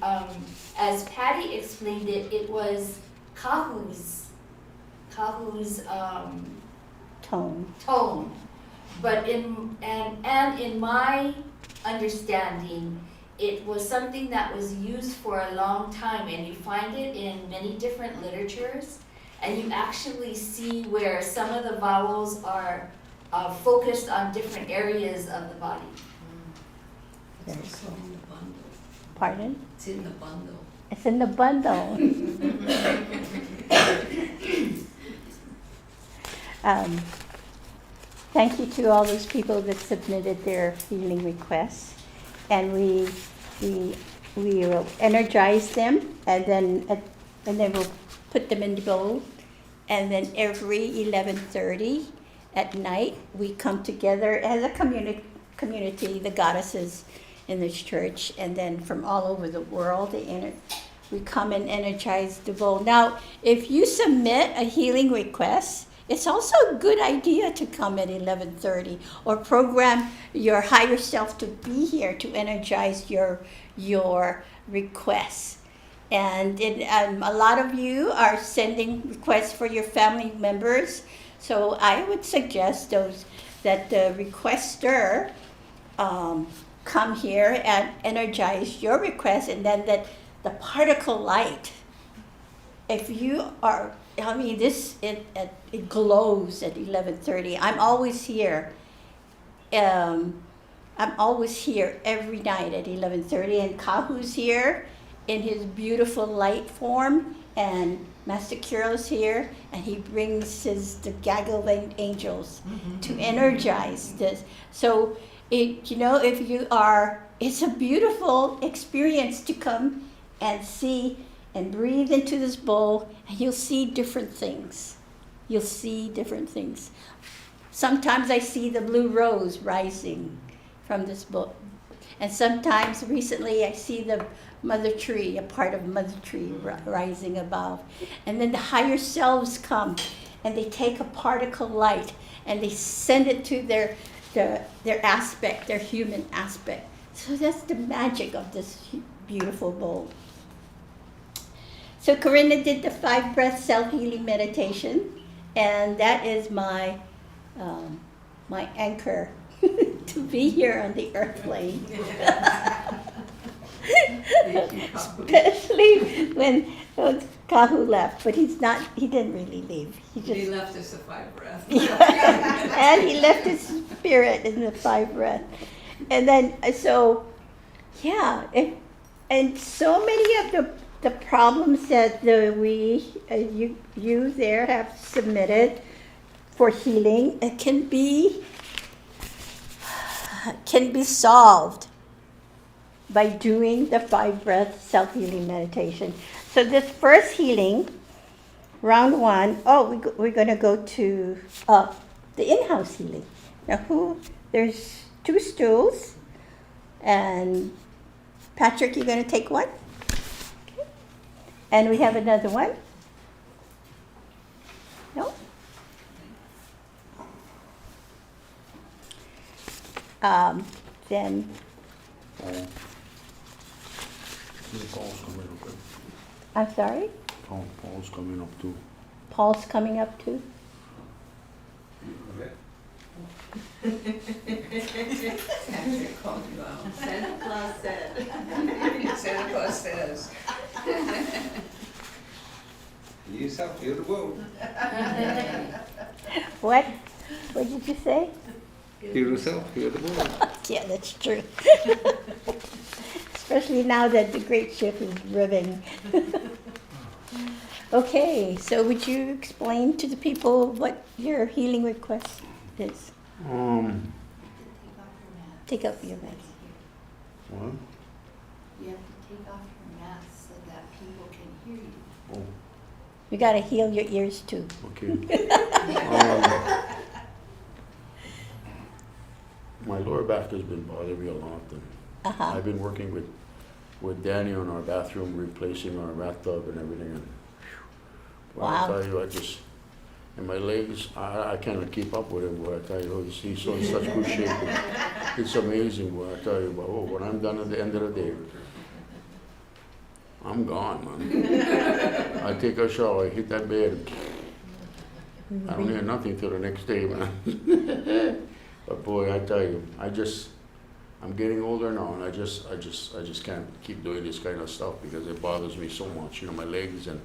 [SPEAKER 4] as Patty explained it, it was Kahu's
[SPEAKER 2] Tone.
[SPEAKER 4] tone. But in my understanding, it was something that was used for a long time, and you find it in many different literatures, and you actually see where some of the vowels are focused on different areas of the body.
[SPEAKER 7] It's also in the bundle.
[SPEAKER 2] Pardon?
[SPEAKER 7] It's in the bundle.
[SPEAKER 2] It's in the bundle. Thank you to all those people that submitted their healing requests, and we will energize them, and then we'll put them in the bowl, and then every 11:30 at night we come together as a community, the goddesses in this church, and then from all over the world, we come and energize the bowl. Now, if you submit a healing request, it's also a good idea to come at 11:30 or program your higher self to be here to energize your requests. And a lot of you are sending requests for your family members, so I would suggest that the requester come here and energize your request, and then that the particle light, if you are, I mean, it glows at 11:30. I'm always here. I'm always here every night at 11:30, and Kahu's here in his beautiful light form, and Master Kyril's here, and he brings the gaggle of angels to energize this. So, if you are, it's a beautiful experience to come and see and breathe into this bowl, and you'll see different things. You'll see different things. Sometimes I see the blue rose rising from this bowl. And sometimes, recently, I see the mother tree, a part of mother tree rising above. And then the higher selves come, and they take a particle light, and they send it to their aspect, their human aspect. So that's the magic of this beautiful bowl. So Corinna did the 5-breath self-healing meditation, and that is my anchor to be here on the earth plane. Especially when Kahu left, but he didn't really leave.
[SPEAKER 7] He left us a 5-breath.
[SPEAKER 2] And he left his spirit in the 5-breath. And then, so, yeah, and so many of the problems that you there have submitted for healing, it can be solved by doing the 5-breath self-healing meditation. So this first healing, round 1, we're going to go to the in-house healing. Now there's 2 stools, and Patrick, you're going to take one? Okay. And we have another one? No? Then
[SPEAKER 6] Paul's coming up.
[SPEAKER 2] I'm sorry?
[SPEAKER 6] Paul's coming up too.
[SPEAKER 2] Paul's coming up too?
[SPEAKER 3] Okay.
[SPEAKER 1] Santa Claus said.
[SPEAKER 7] Santa Claus says.
[SPEAKER 3] Heal yourself, heal the world.
[SPEAKER 2] What? What did you say?
[SPEAKER 3] Heal yourself, heal the world.
[SPEAKER 2] Yeah, that's true. Especially now that the great ship is ribbing. Okay, so would you explain to the people what your healing request is? Take off your mask.
[SPEAKER 6] What?
[SPEAKER 4] You have to take off your mask so that people can hear you.
[SPEAKER 6] Oh,
[SPEAKER 2] You gotta heal your ears too.
[SPEAKER 6] okay. My lower back has been bothering me a lot, and
[SPEAKER 2] Uh-huh.
[SPEAKER 6] I've been working with Danny on our bathroom, replacing our bathtub and everything, and well,
[SPEAKER 2] Wow.
[SPEAKER 6] I tell you, and my legs, I cannot keep up with him, boy, I tell you, he's so in such good shape. It's amazing, boy, I tell you, but when I'm done at the end of the day, I'm gone, man. I take a shower, I hit that bed, I don't hear nothing till the next day, man. But boy, I tell you, I'm getting older now, and I just can't keep doing this kind of stuff because it bothers me so much. You know, my legs and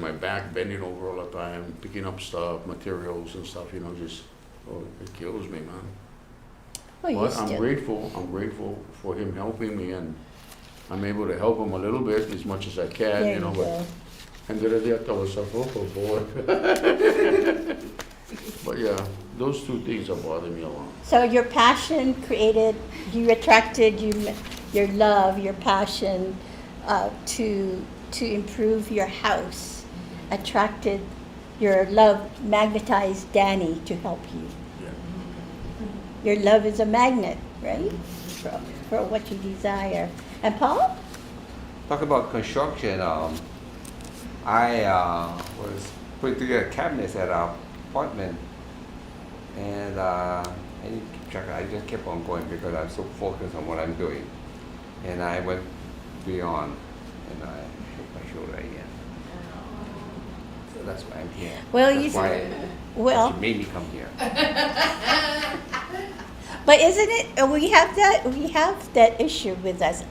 [SPEAKER 6] my back bending over all the time, picking up stuff, materials and stuff. You know, it kills me, man.
[SPEAKER 2] Well, you
[SPEAKER 6] But I'm
[SPEAKER 2] still,
[SPEAKER 6] grateful for him helping me, and I'm able to help him a little bit as much as I can.
[SPEAKER 2] there
[SPEAKER 6] You know,
[SPEAKER 2] you
[SPEAKER 6] but
[SPEAKER 2] go.
[SPEAKER 6] end of the day, I tell myself, oh boy. But yeah, those two things are bothering me a lot.
[SPEAKER 2] So your passion created, you attracted your love, your passion to improve your house, attracted your love, magnetized Danny to help you.
[SPEAKER 6] Yeah.
[SPEAKER 2] Your love is a magnet, right? For what you desire. And Paul?
[SPEAKER 3] Talk about construction. I was putting together cabinets at our apartment, and I didn't keep track. I just kept on going because I'm so focused on what I'm doing, and I went beyond, and I shook my shoulder again. So that's why I'm here.
[SPEAKER 2] Well,
[SPEAKER 3] that's
[SPEAKER 2] you
[SPEAKER 3] why
[SPEAKER 2] well,
[SPEAKER 3] you made me come here.
[SPEAKER 2] but isn't it? We have that issue with us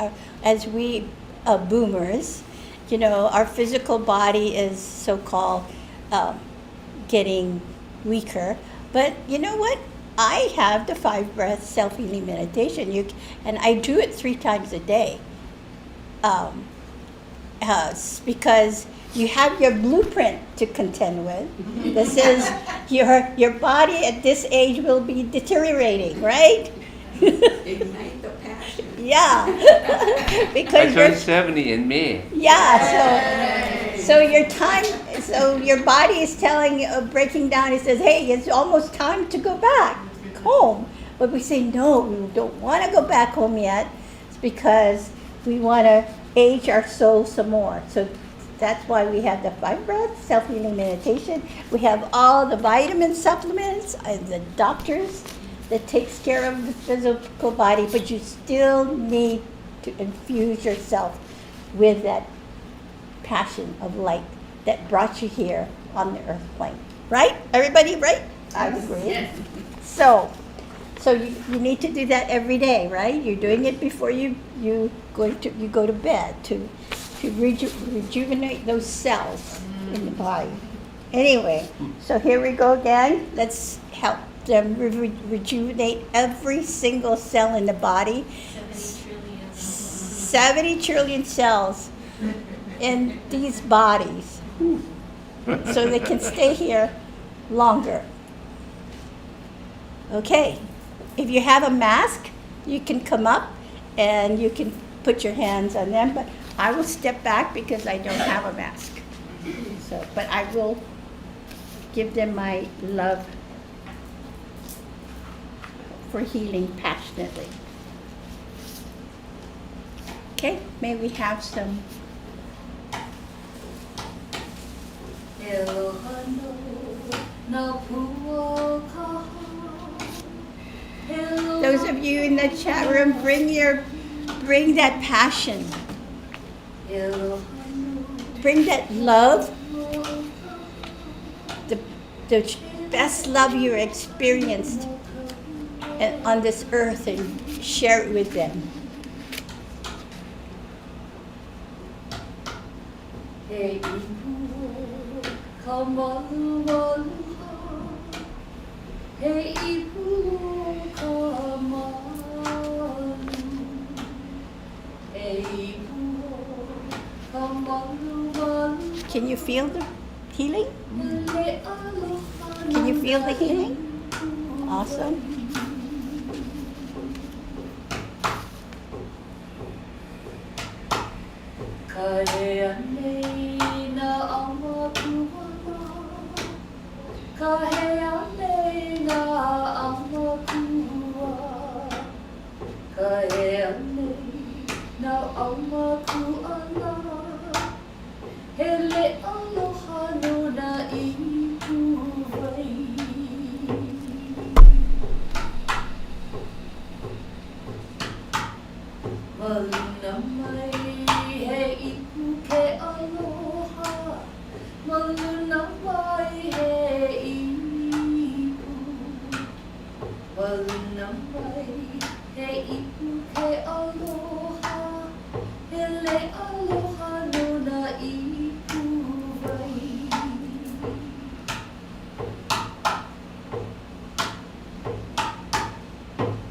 [SPEAKER 2] as we boomers. You know, our physical body is so-called getting weaker. But you know what? I have the 5-breath self-healing meditation, and I do it 3 times a day. Because you have your blueprint to contend with that says your body at this age will be deteriorating, right?
[SPEAKER 7] Ignite the passion.
[SPEAKER 2] Yeah,
[SPEAKER 3] I
[SPEAKER 2] because
[SPEAKER 3] turned 70 in May.
[SPEAKER 2] so your body is telling breaking down. It says, hey, it's almost time to go back home. But we say no, we don't want to go back home yet. It's because we want to age our soul some more. So that's why we have the 5-breath self-healing meditation. We have all the vitamin supplements and the doctors that takes care of the physical body, but you still need to infuse yourself with that passion of light that brought you here on the earth plane. Right? Everybody, right? I agree.
[SPEAKER 4] Yes.
[SPEAKER 2] So you need to do that every day, right? You're doing it before you go to bed to rejuvenate those cells in the body. Anyway, so here we go again. Let's help them rejuvenate every single cell in the body. 70 trillion cells in these bodies, so they can stay here longer. Okay, if you have a mask, you can come up and you can put your hands on them, but I will step back because I don't have a mask. So, but I will give them my love for healing passionately. Okay, may we have some. Those of you in the chat room, bring that passion, bring that love, the best love you experienced on this earth and share it with them.
[SPEAKER 4] Hey ibu, kamalu maluha. Hey ibu, kamalu. Hey ibu, kamalu maluha.
[SPEAKER 2] Can you feel the healing?
[SPEAKER 4] Hele aloha
[SPEAKER 2] Can you feel the
[SPEAKER 4] nuna
[SPEAKER 2] healing?
[SPEAKER 4] ibu.
[SPEAKER 2] Awesome.
[SPEAKER 4] Kaheane na amakuana. Kaheane na amakua. Kaheane na amakuana. Hele aloha no na ipuwai. Maluna mai he ipu ke aloha. Maluna mai he ipu. Maluna mai he ipu ke aloha. Hele aloha no na ipu wai.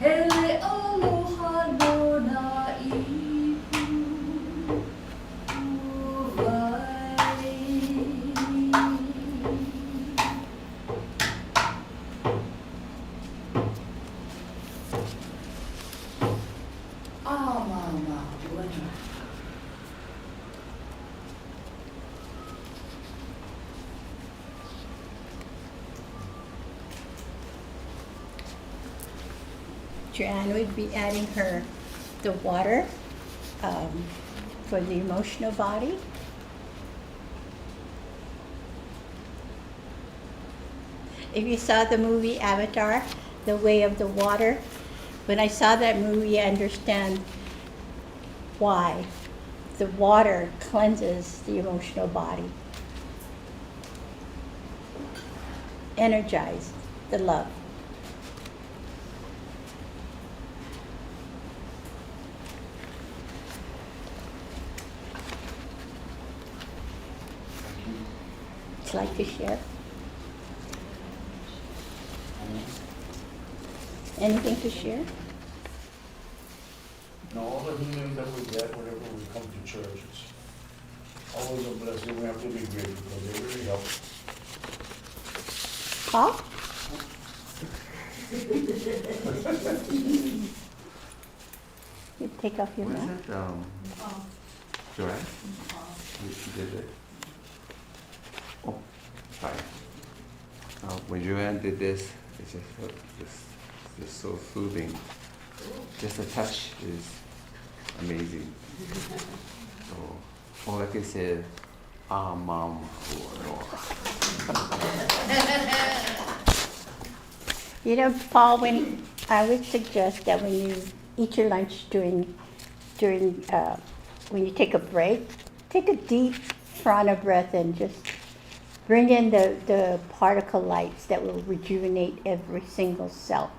[SPEAKER 4] Hele aloha no na ipu wai. Mama, bueno.
[SPEAKER 2] Joanne would be adding the water for the emotional body. If you saw the movie Avatar, The Way of the Water, when I saw that movie, I understand why the water cleanses the emotional body. Energize the love. Would you like to share? Anything to share?
[SPEAKER 8] No, all the healing that we get whenever we come to church, it's always a blessing. We have to be grateful because they really help.
[SPEAKER 2] Paul? You take off your
[SPEAKER 3] Was
[SPEAKER 2] mask.
[SPEAKER 3] it Joanne? You did it? Oh, sorry. When Joanne did this, it's just so soothing. Just a touch is amazing. So all I can say is, Mom.
[SPEAKER 2] You know, Paul, when I would suggest that when you eat your lunch during when you take a break, take a deep prana breath and just bring in the particle lights that will rejuvenate every single cell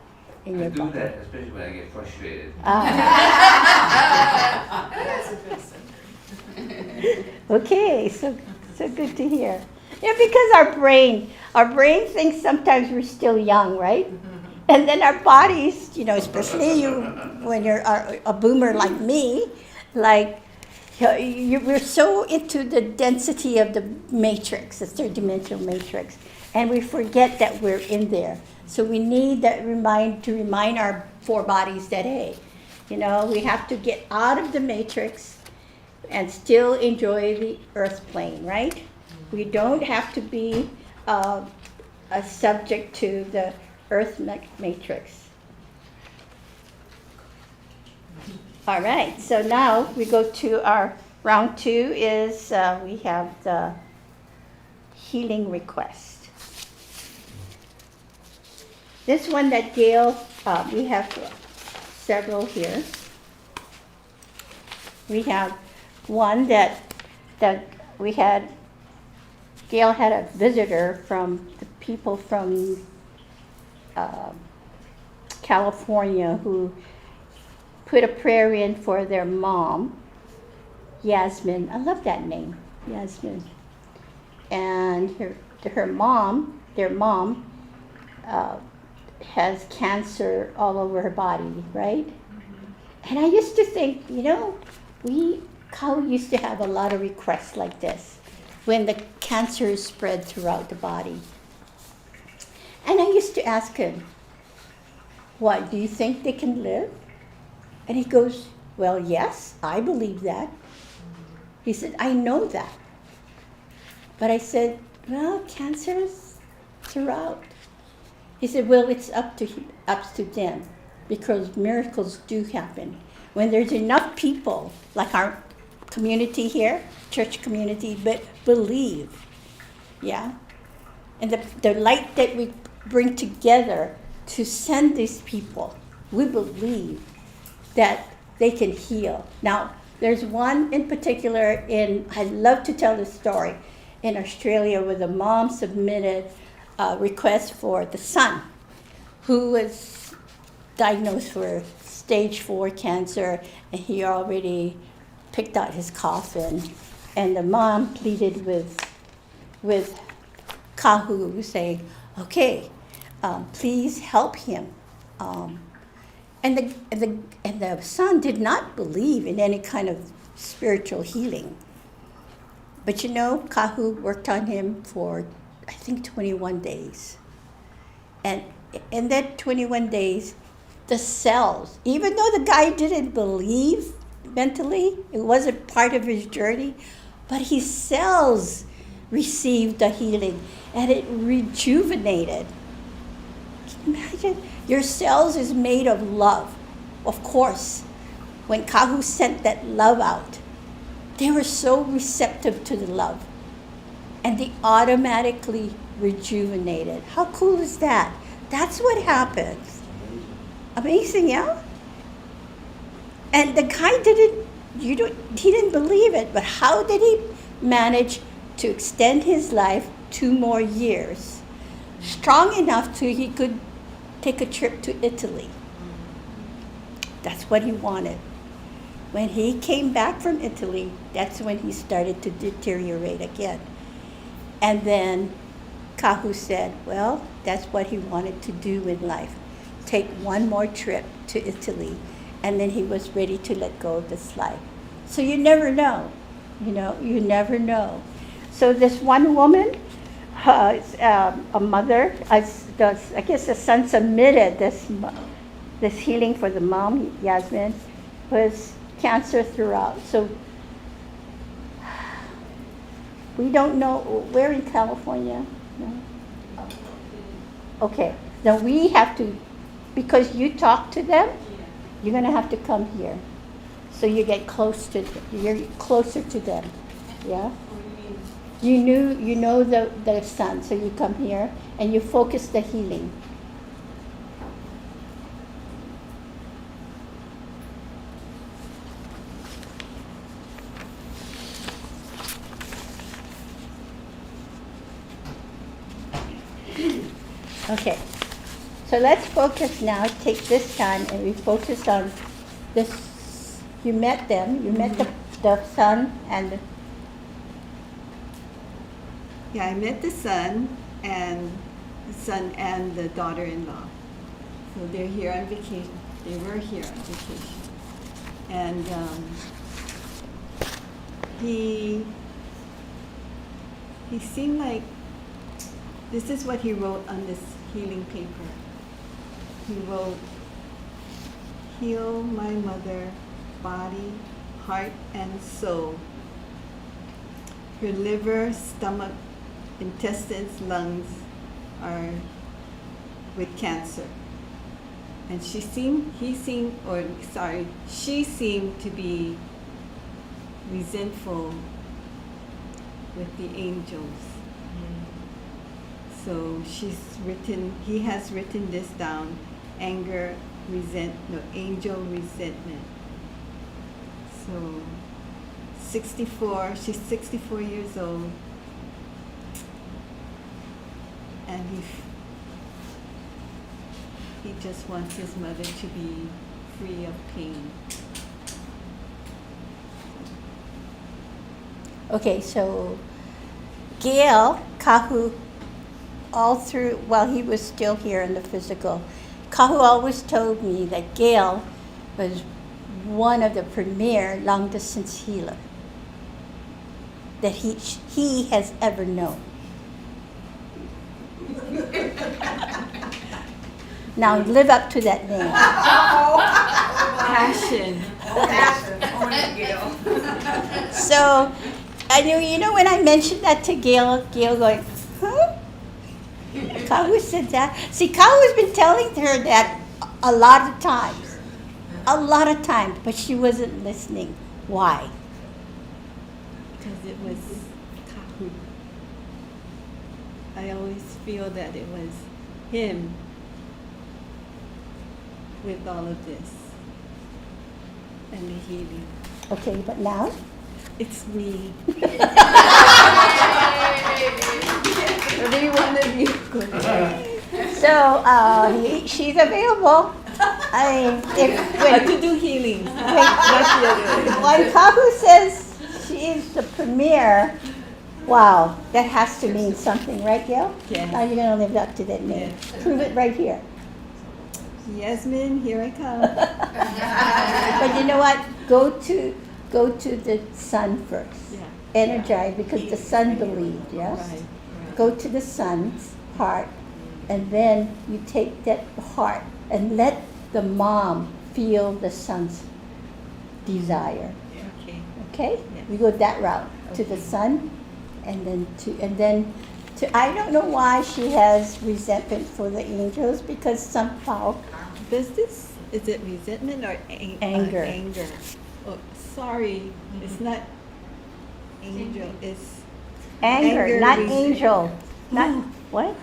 [SPEAKER 2] in
[SPEAKER 3] I
[SPEAKER 2] your
[SPEAKER 3] do
[SPEAKER 2] body.
[SPEAKER 3] that, especially when I get frustrated.
[SPEAKER 2] Okay, so good to hear. Yeah, because our brain thinks sometimes we're still young, right? And then our bodies, you know, especially you, when you're a boomer like me, like we're so into the density of the matrix, the third dimensional matrix, and we forget that we're in there. So we need that to remind our four bodies that, hey, you know, we have to get out of the matrix and still enjoy the earth plane, right? We don't have to be a subject to the earth matrix. All right, so now we go to our round two is we have the healing request. This one that Gail, we have several here. We have one that we had, Gail had a visitor from the people from California who put a prayer in for their mom, Yasmin. I love that name, Yasmin. And their mom has cancer all over her body, right? And I used to think, Kau used to have a lot of requests like this when the cancer is spread throughout the body. And I used to ask him, what, do you think they can live? And he goes, well, yes, I believe that. He said, I know that. But I said, well, cancer is throughout. He said, well, it's up to them, because miracles do happen. When there's enough people, like our community here, church community, but believe, yeah? And the light that we bring together to send these people, we believe that they can heal. Now, there's one in particular I love to tell this story, in Australia where the mom submitted a request for the son who was diagnosed for stage 4 cancer, and he already picked out his coffin. And the mom pleaded with Kahu, saying, okay, please help him. And the son did not believe in any kind of spiritual healing. But Kahu worked on him for, I think, 21 days. And in that 21 days, the cells, even though the guy didn't believe mentally, it wasn't part of his journey, but his cells received the healing and it rejuvenated. Can you imagine? Your cells is made of love. Of course, when Kahu sent that love out, they were so receptive to the love. And they automatically rejuvenated. How cool is that? That's what happens. Amazing, yeah? And the guy he didn't believe it, but how did he manage to extend his life 2 more years? Strong enough so he could take a trip to Italy. That's what he wanted. When he came back from Italy, that's when he started to deteriorate again. And then Kahu said, well, that's what he wanted to do in life. Take one more trip to Italy. And then he was ready to let go of this life. So you never know. You never know. So this one woman, a mother, I guess the son submitted this healing for the mom, Yasmin, was cancer throughout. So we don't know. We're in California. No? Okay. Then we have to, because you talk to them, you're going to have to come here. So you're closer to them. Yeah? You know the son, so you come here and you focus the healing. Okay, so let's focus now, take this time and we focus on this. You met them, you met the son and
[SPEAKER 1] Yeah, I met the son and the daughter-in-law. So they're here on vacation. They were here on vacation. And he seemed like, this is what he wrote on this healing paper. He wrote, heal my mother, body, heart, and soul. Her liver, stomach, intestines, lungs are with cancer. And she seemed to be resentful with the angels. So he has written this down, angel resentment. So 64, she's 64 years old. and he just wants his mother to be free of pain.
[SPEAKER 2] Okay, so Gail, Kahu, all through, while he was still here in the physical, Kahu always told me that Gail was one of the premier long distance healer that he has ever known. Now live up to that name.
[SPEAKER 1] Passion.
[SPEAKER 2] So, I knew, you know, when I mentioned that to Gail going, huh? Kahu said that. See, Kahu's been telling her that a lot of times, but she wasn't listening. Why?
[SPEAKER 1] Because it was Kahu. I always feel that it was him with all of this and the healing.
[SPEAKER 2] Okay, but now?
[SPEAKER 1] It's me. What do you want to be?
[SPEAKER 2] So, she's available.
[SPEAKER 1] I could do healing.
[SPEAKER 2] When Kahu says she is the premier, wow, that has to mean something, right, Gail?
[SPEAKER 1] Yes.
[SPEAKER 2] Now you're going to live up to that name.
[SPEAKER 1] Yes.
[SPEAKER 2] Prove it right here.
[SPEAKER 1] Yasmin, here I come.
[SPEAKER 2] But you know what? Go to the sun first.
[SPEAKER 1] Yeah.
[SPEAKER 2] Energize, because the sun believed, yes?
[SPEAKER 1] Right.
[SPEAKER 2] Go to the sun's heart, and then you take that heart and let the mom feel the sun's desire.
[SPEAKER 1] Okay.
[SPEAKER 2] Okay?
[SPEAKER 1] Yes.
[SPEAKER 2] We go that route to the
[SPEAKER 1] Okay.
[SPEAKER 2] sun, and then to I don't know why she has resentment for the angels, because somehow
[SPEAKER 1] Is it resentment or
[SPEAKER 2] Anger.
[SPEAKER 1] Anger. Oh, sorry, it's not angel. It's
[SPEAKER 2] anger, not
[SPEAKER 1] resent-
[SPEAKER 2] angel, not what?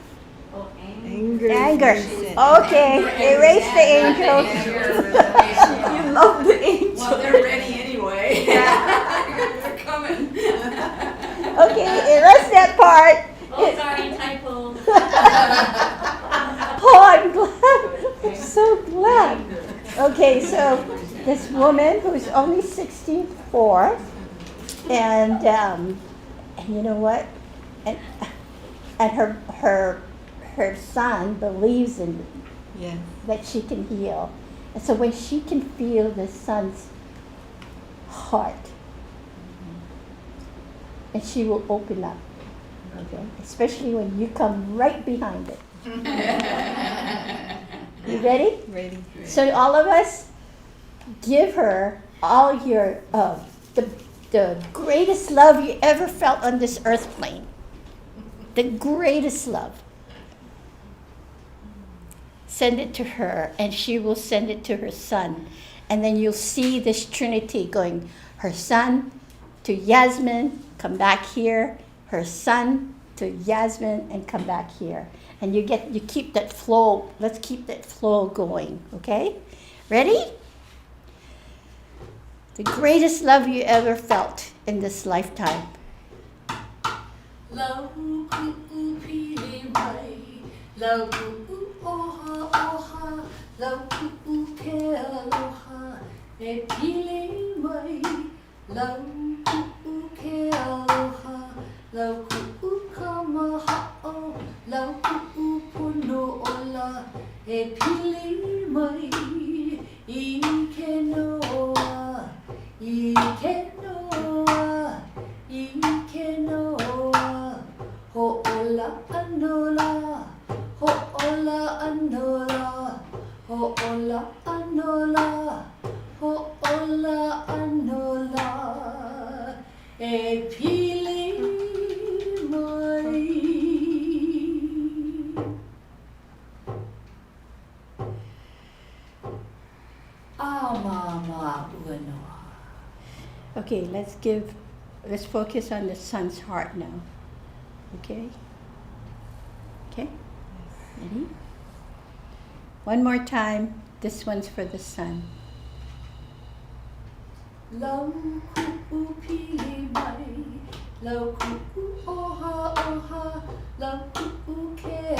[SPEAKER 1] anger.
[SPEAKER 2] Anger.
[SPEAKER 1] resent-
[SPEAKER 2] Okay, erase the angels.
[SPEAKER 1] You love the angel.
[SPEAKER 7] Well, they're ready anyway. They're coming.
[SPEAKER 2] Okay, erase that part.
[SPEAKER 9] Oh, sorry, typo.
[SPEAKER 2] Oh, I'm glad. I'm so glad. Okay, so this woman who's only 64, and you know what? And her son believes in
[SPEAKER 1] Yes.
[SPEAKER 2] that she can heal. And so when she can feel the son's heart, and she will open up. Okay? Especially when you come right behind it. You ready?
[SPEAKER 1] Ready.
[SPEAKER 2] So all of us, give her all your the greatest love you ever felt on this earth plane. The greatest love. Send it to her, and she will send it to her son. And then you'll see this trinity going, her son to Yasmin, come back here, her son to Yasmin, and come back here. And you keep that flow. Let's keep that flow going, okay? Ready? The greatest love you ever felt in this lifetime.
[SPEAKER 9] Love ku pili mai, love ku oha oha, love ku ke aloha, e pili mai, love ku ke aloha, love ku kamaha'o, love ku puno ola, e pili mai, I ke noa, I ke noa, I ke noa, ho ola anola, ho ola anola, ho ola anola, ho ola anola, e pili mai. Mama uanoa.
[SPEAKER 2] Okay, let's focus on the son's heart now. Okay? Okay? Ready? One more time. This one's for the son.
[SPEAKER 9] Lau ku'u pili mai, lau ku'u oha oha, lau ku'u ke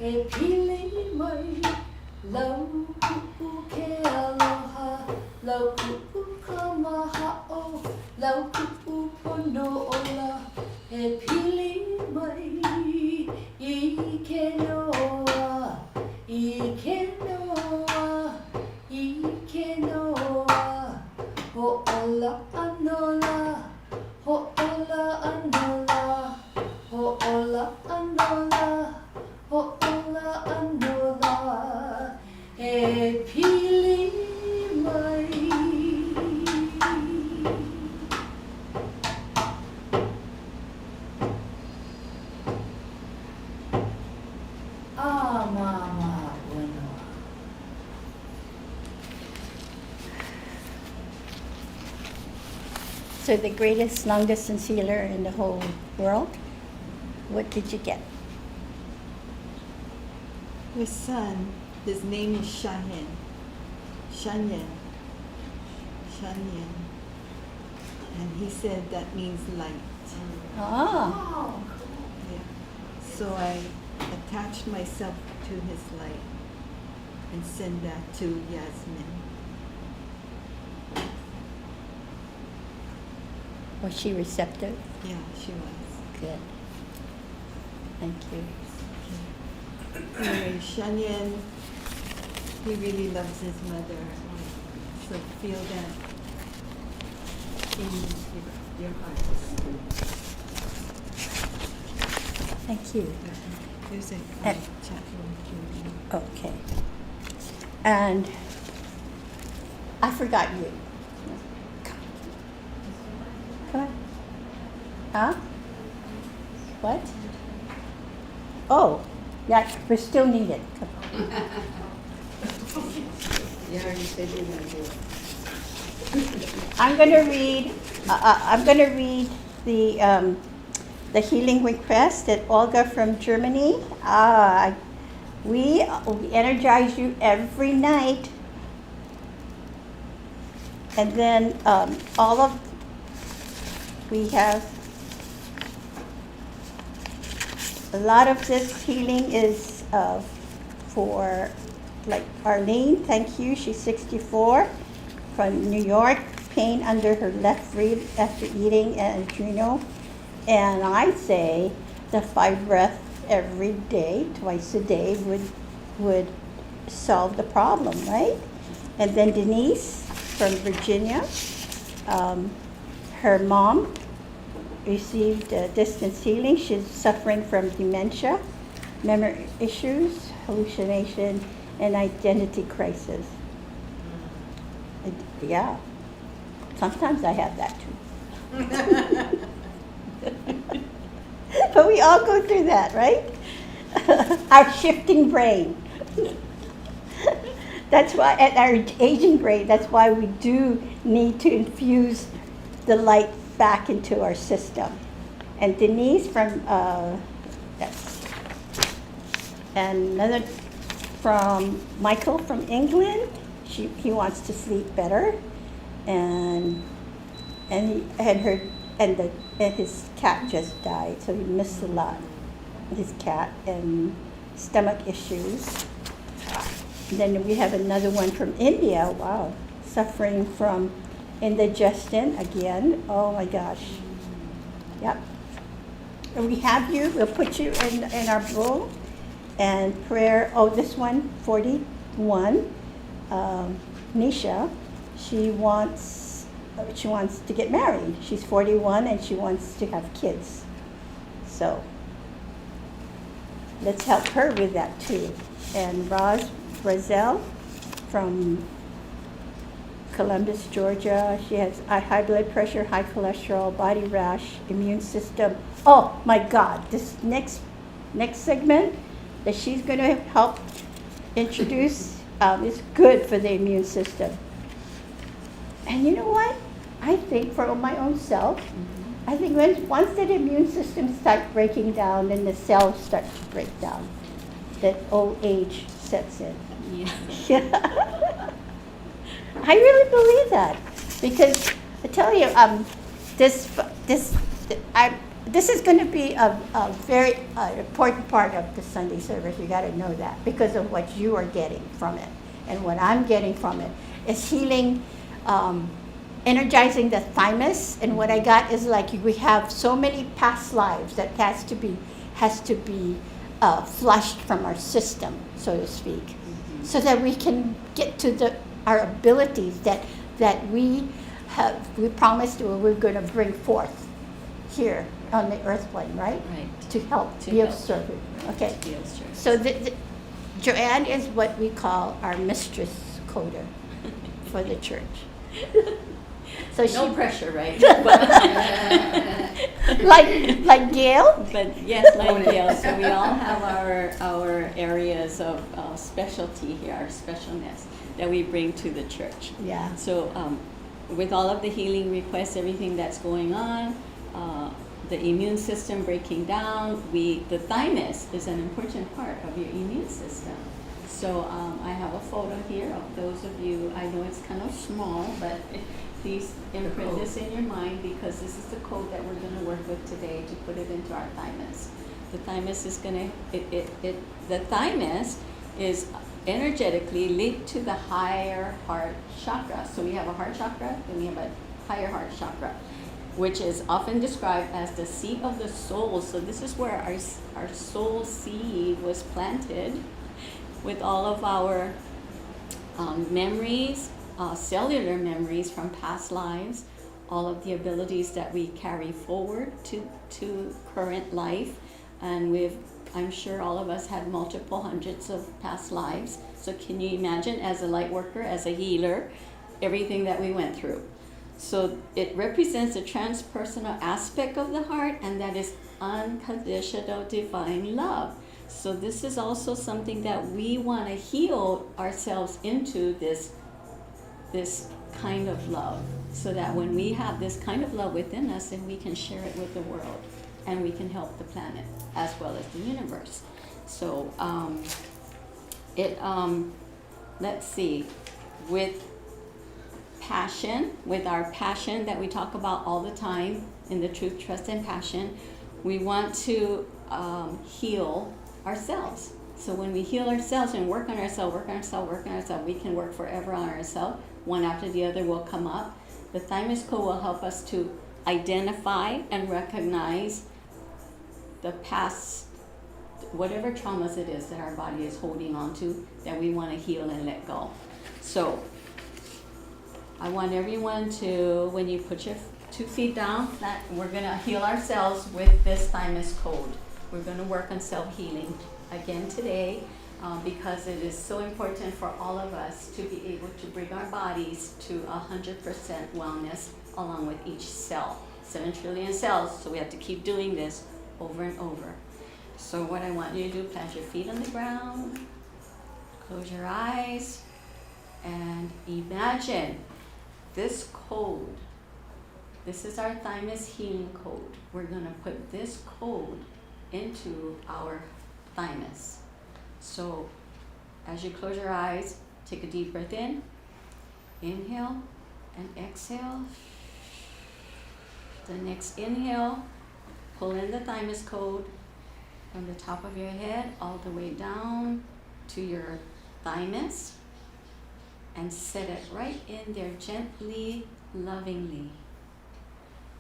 [SPEAKER 9] e pili mai lau ku'u ke aloha lau ku'u ka maha'o lau ku'u pono ola e pili mai i ke noa i ke noa i ke noa ho ola anola ho ola anola ho ola anola ho ola anola e pili mai mama bueno
[SPEAKER 2] So the greatest long distance healer in the whole world, what did you get?
[SPEAKER 1] Your son, his name is Shanyan. Shanyan. Shanyan. And he said that means light.
[SPEAKER 2] Ah,
[SPEAKER 1] Yeah. So I attached myself to his light and send that to Yasmin.
[SPEAKER 2] was she receptive?
[SPEAKER 1] Yeah, she was.
[SPEAKER 2] Good. Thank you.
[SPEAKER 1] Anyway, Shanyan, he really loves his mother. So feel that in your hearts.
[SPEAKER 2] Thank you.
[SPEAKER 1] There's a
[SPEAKER 2] Eh.
[SPEAKER 1] chat room.
[SPEAKER 2] Okay. And I forgot you. Come on. Huh? What? Oh, yeah, we're still needed. Come on. I'm gonna read. I'm gonna read the healing request that Olga from Germany. We energize you every night, and then we have a lot of this healing is for, like Arlene. Thank you. She's 64 from New York. Pain under her left rib after eating an adrenal. And I say the 5 breath every day, twice a day, would solve the problem, right? And then Denise from Virginia, her mom received distance healing. She's suffering from dementia, memory issues, hallucination, and identity crisis. Yeah, sometimes I have that too. But we all go through that, right? Our shifting brain. That's why, at our aging brain, that's why we do need to infuse the light back into our system. And Denise from, and another from Michael from England. He wants to sleep better, and his cat just died, so he missed a lot. His cat and stomach issues. And then we have another one from India. Wow, suffering from indigestion again. Oh my gosh. Yep. And we have you. We'll put you in our bowl. And prayer. Oh, this one, 41. Nisha. She wants to get married. She's 41 and she wants to have kids. So let's help her with that too. And Brazil from Columbus, Georgia. She has high blood pressure, high cholesterol, body rash, immune system. Oh my God, this next segment that she's going to help introduce is good for the immune system. And you know what? I think for my own self, I think once that immune system starts breaking down, then the cells start to break down. That old age sets in. Yeah. I really believe that because I tell you, this is going to be a very important part of the Sunday service. You got to know that because of what you are getting from it, and what I'm getting from it is healing, energizing the thymus. And what I got is like we have so many past lives that has to be flushed from our system, so to speak, so that we can get to our abilities that we promised or we're going to bring forth here on the earth plane, right?
[SPEAKER 10] Right.
[SPEAKER 2] To help
[SPEAKER 10] To
[SPEAKER 2] be of
[SPEAKER 10] help.
[SPEAKER 2] service. Okay.
[SPEAKER 10] Be of service.
[SPEAKER 2] So Joanne is what we call our mistress coder for the church. So
[SPEAKER 10] No
[SPEAKER 2] she,
[SPEAKER 10] pressure, right?
[SPEAKER 2] like Gail.
[SPEAKER 10] But yes, like Gail, so we all have our areas of specialty here, our specialness that we bring to the church.
[SPEAKER 2] Yeah.
[SPEAKER 10] So with all of the healing requests, everything that's going on, the immune system breaking down, the thymus is an important part of your immune system. So I have a photo here of those of you, I know it's kind of small, but please imprint this in your mind because this is the code that we're going to work with today to put it into our thymus. The thymus is going to, the thymus is energetically linked to the higher heart chakra. So we have a heart chakra, then we have a higher heart chakra, which is often described as the seat of the soul. So this is where our soul seed was planted with all of our memories, cellular memories from past lives, all of the abilities that we carry forward to current life. And I'm sure all of us had multiple hundreds of past lives. So can you imagine, as a light worker, as a healer, everything that we went through? So it represents a transpersonal aspect of the heart, and that is unconditional divine love. So this is also something that we want to heal ourselves into, this kind of love, so that when we have this kind of love within us, then we can share it with the world, and we can help the planet as well as the universe. So let's see, with passion, with our passion that we talk about all the time in the Truth, Trust, and Passion, we want to heal ourselves. So when we heal ourselves and work on ourselves, we can work forever on ourselves. One after the other will come up. The thymus code will help us to identify and recognize the past, whatever traumas it is that our body is holding on to, that we want to heal and let go. So I want everyone to, when you put your 2 feet down flat, we're going to heal ourselves with this thymus code. We're going to work on self-healing again today because it is so important for all of us to be able to bring our bodies to 100% wellness along with each cell. 7 trillion cells, so we have to keep doing this over and over. So what I want you to do, plant your feet on the ground, close your eyes, and imagine this code. This is our thymus healing code. We're going to put this code into our thymus. So as you close your eyes, take a deep breath in, inhale and exhale. The next inhale, pull in the thymus code from the top of your head all the way down to your thymus, and set it right in there gently, lovingly.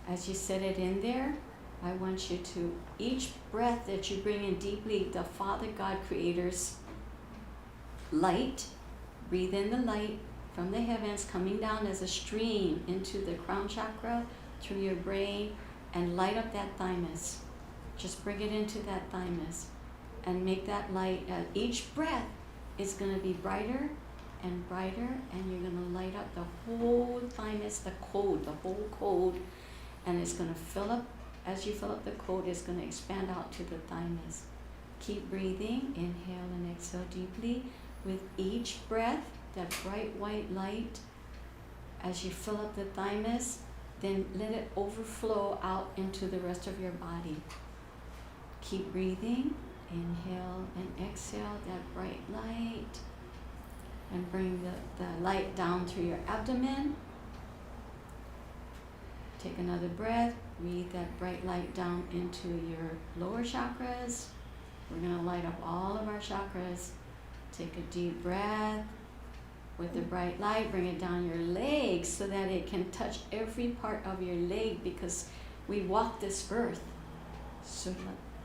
[SPEAKER 10] As you set it in there, I want you to, each breath that you bring in deeply, the Father God Creator's light, breathe in the light from the heavens coming down as a stream into the crown chakra, through your brain, and light up that thymus. Just bring it into that thymus and make that light. Each breath is going to be brighter and brighter, and you're going to light up the whole thymus, the whole code, and it's going to fill up. As you fill up the code, it's going to expand out to the thymus. Keep breathing, inhale and exhale deeply. With each breath, that bright white light, as you fill up the thymus, then let it overflow out into the rest of your body. Keep breathing, inhale and exhale that bright light, and bring the light down through your abdomen. Take another breath. Breathe that bright light down into your lower chakras. We're going to light up all of our chakras. Take a deep breath. With the bright light, bring it down your legs so that it can touch every part of your leg, because we walk this earth. So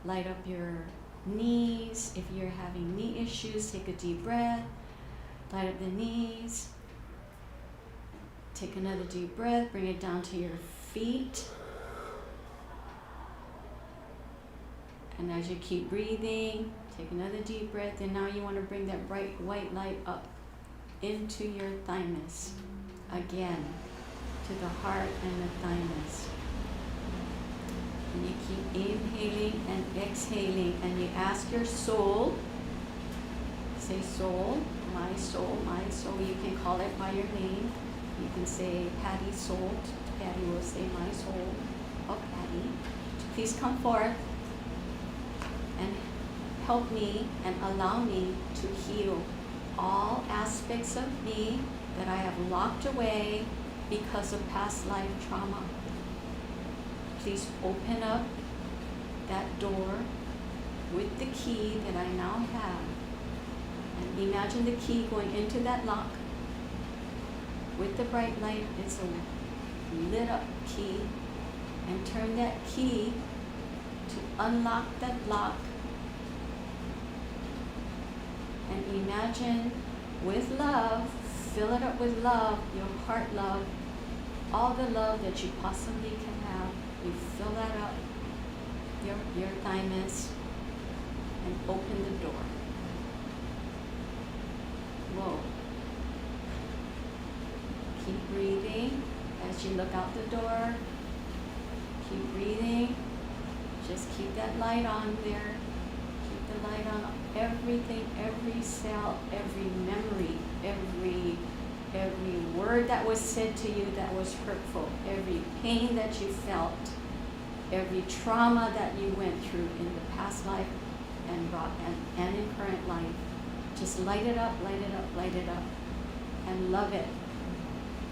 [SPEAKER 10] light up your knees. If you're having knee issues, take a deep breath. Light up the knees. Take another deep breath. Bring it down to your feet. And as you keep breathing, take another deep breath. And now you want to bring that bright white light up into your thymus. Again, to the heart and the thymus. And you keep inhaling and exhaling. And you ask your soul, say soul, my soul, my soul. You can call it by your name. You can say Patty's soul. Patty will say my soul. Oh, Patty, please come forth and help me and allow me to heal all aspects of me that I have locked away because of past life trauma. Please open up that door with the key that I now have. And imagine the key going into that lock with the bright light. It's a lit up key. And turn that key to unlock that lock. And imagine with love, fill it up with love, your heart love, all the love that you possibly can have. You fill that up, your thymus, and open the door. Whoa. Keep breathing as you look out the door. Keep breathing. Just keep that light on there. Keep the light on everything, every cell, every memory, every word that was said to you that was hurtful, every pain that you felt, every trauma that you went through in the past life and in current life. Just light it up, light it up, light it up, and love it.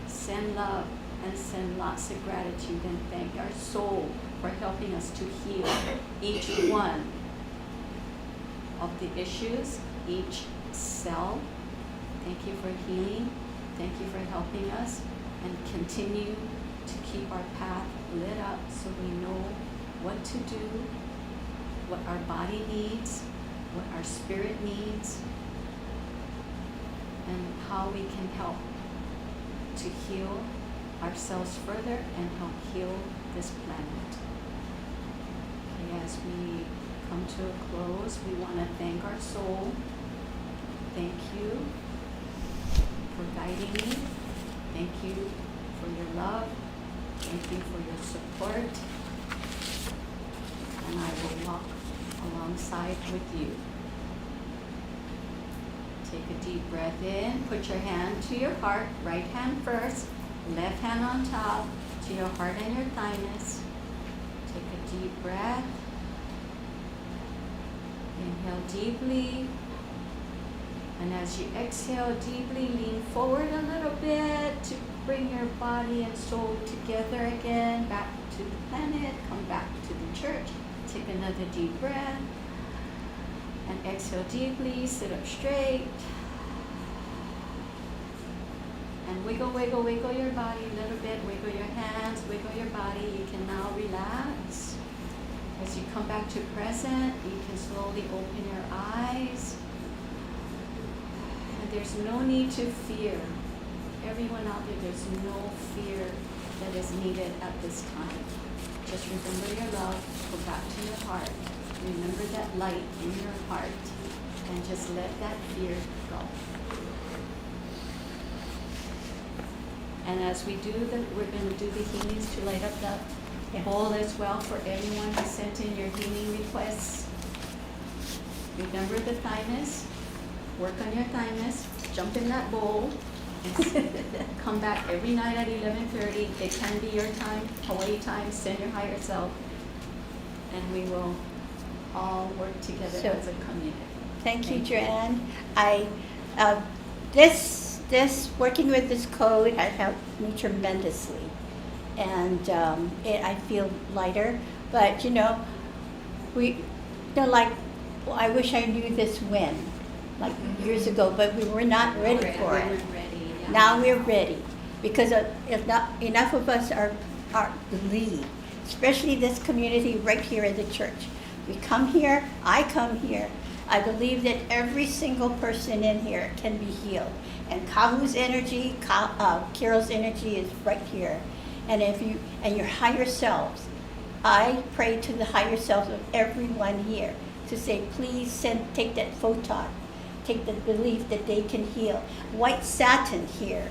[SPEAKER 10] Send love and send lots of gratitude, and thank our soul for helping us to heal each one of the issues, each cell. Thank you for healing. Thank you for helping us, and continue to keep our path lit up so we know what to do, what our body needs, what our spirit needs, and how we can help to heal ourselves further and help heal this planet. Okay, as we come to a close, we want to thank our soul. Thank you for guiding me. Thank you for your love. Thank you for your support. And I will walk alongside with you. Take a deep breath in. Put your hand to your heart. Right hand first. Left hand on top to your heart and your thymus. Take a deep breath. Inhale deeply. And as you exhale deeply, lean forward a little bit to bring your body and soul together again. Back to the planet. Come back to the church. Take another deep breath. And exhale deeply. Sit up straight. And wiggle, wiggle, wiggle your body a little bit. Wiggle your hands, wiggle your body. You can now relax. As you come back to present, you can slowly open your eyes. And there's no need to fear. Everyone out there, there's no fear that is needed at this time. Just remember your love. Go back to your heart. Remember that light in your heart. And just let that fear go. And as we do we're going to do the healings to light up the bowl as well for everyone who sent in your healing requests. Remember the thymus. Work on your thymus. Jump in that bowl. And come back every night at 11:30. It can be your time, Hawaii time. Send your higher self. And we will all work together
[SPEAKER 2] So,
[SPEAKER 10] as a community.
[SPEAKER 2] Thank you, Joanne. This working with this code has helped me tremendously. and I feel lighter. But like, well, I wish I knew this when, like years ago, but we were not ready for it. Now we're ready, because if not, enough of us are the lead, especially this community right here in the church. We come here, I come here. I believe that every single person in here can be healed. And Kahu's energy, Carol's energy is right here. And your higher selves, I pray to the higher selves of everyone here to say, please take that photon, take the belief that they can heal. White satin here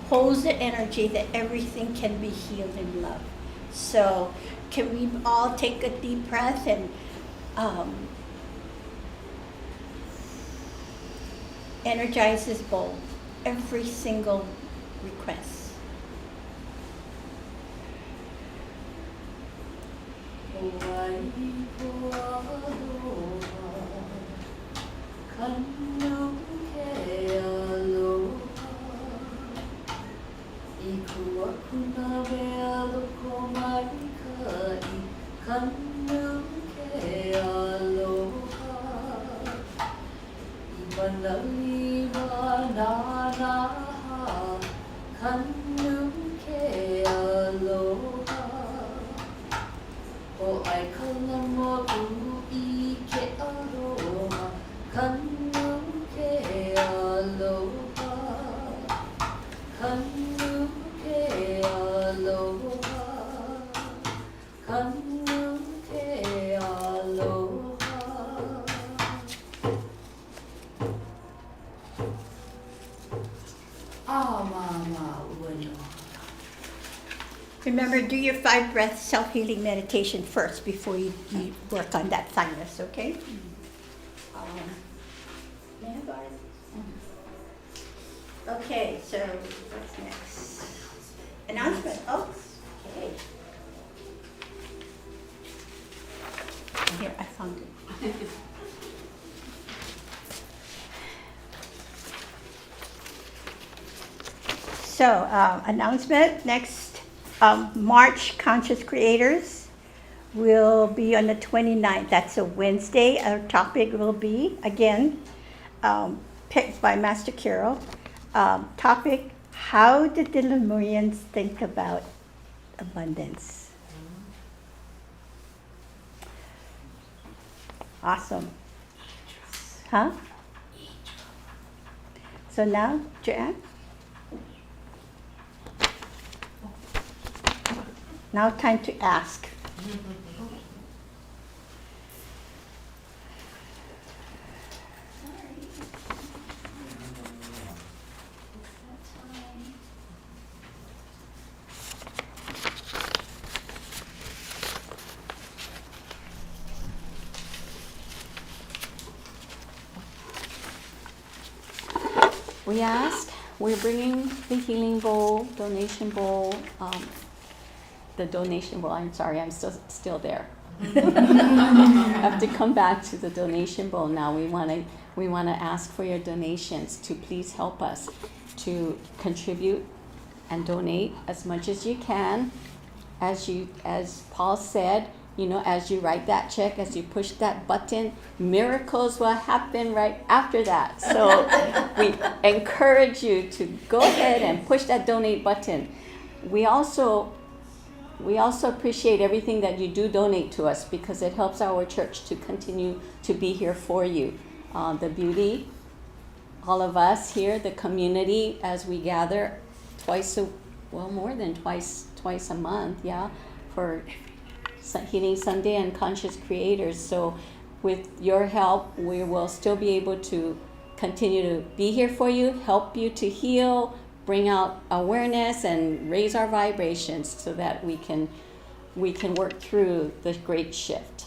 [SPEAKER 2] holds the energy that everything can be healed in love. So can we all take a deep breath and energize this bowl, every single request.
[SPEAKER 9] O ai kalamo u I ke aloha, kanu ke aloha, kanu ke aloha, kanu ke aloha. Ah, mama, bueno.
[SPEAKER 2] Remember, do your 5-breath self-healing meditation first before you work on that thymus, okay? May I borrow this? Okay, so what's next? Announcement. Oh, okay. Here, I found it. So, announcement, next March Conscious Creators will be on the 29th. That's a Wednesday. Our topic will be, again, picked by Master Carol. Topic, how did the Lemurians think about abundance? Awesome. Huh? So now, Joanne? Now time to ask.
[SPEAKER 10] We ask, we're bringing the healing bowl, donation bowl, the donation bowl, I'm sorry, I'm still there. I have to come back to the donation bowl now. We want to ask for your donations to please help us to contribute and donate as much as you can. As Paul said, as you write that check, as you push that button, miracles will happen right after that. So we encourage you to go ahead and push that donate button. We also appreciate everything that you do donate to us, because it helps our church to continue to be here for you. The beauty, all of us here, the community, as we gather more than twice a month, for Healing Sunday and Conscious Creators. So with your help, we will still be able to continue to be here for you, help you to heal, bring out awareness and raise our vibrations so that we can work through the great shift.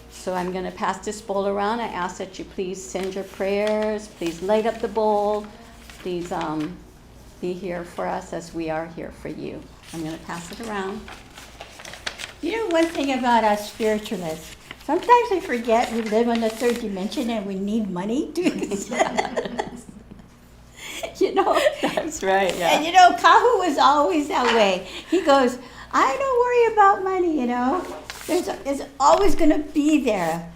[SPEAKER 10] So I'm going to pass this bowl around. I ask that you please send your prayers, please light up the bowl, please be here for us as we are here for you. I'm going to pass it around.
[SPEAKER 2] One thing about us spiritualists, sometimes we forget we live on the third dimension and we need money to exist.
[SPEAKER 10] That's right.
[SPEAKER 2] And you know, Kahu was always that way. He goes, I don't worry about money, you know. It's always going to be there.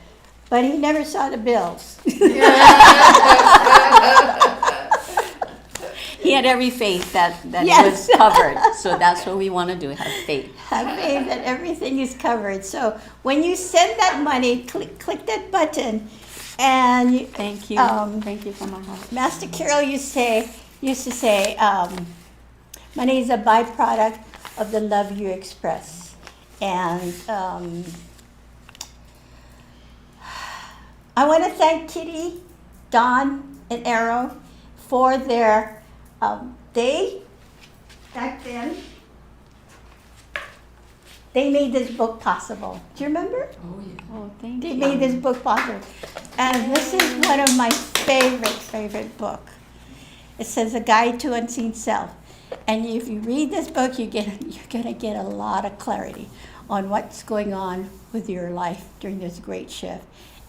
[SPEAKER 2] But he never saw the bills.
[SPEAKER 10] He had every faith that
[SPEAKER 2] Yes.
[SPEAKER 10] it was covered. So that's what we want to do, have faith.
[SPEAKER 2] Have faith that everything is covered. So when you send that money, click that button. And
[SPEAKER 10] Thank you. Thank you from my heart.
[SPEAKER 2] Master Carol used to say, money is a byproduct of the love you express. And I want to thank Kitty, Don, and Arrow for their, they, back then, they made this book possible. Do you remember?
[SPEAKER 10] Oh, thank
[SPEAKER 2] They
[SPEAKER 10] you.
[SPEAKER 2] made this book possible. And this is one of my favorite book. It says A Guide to Unseen Self. And if you read this book, you're gonna get a lot of clarity on what's going on with your life during this great shift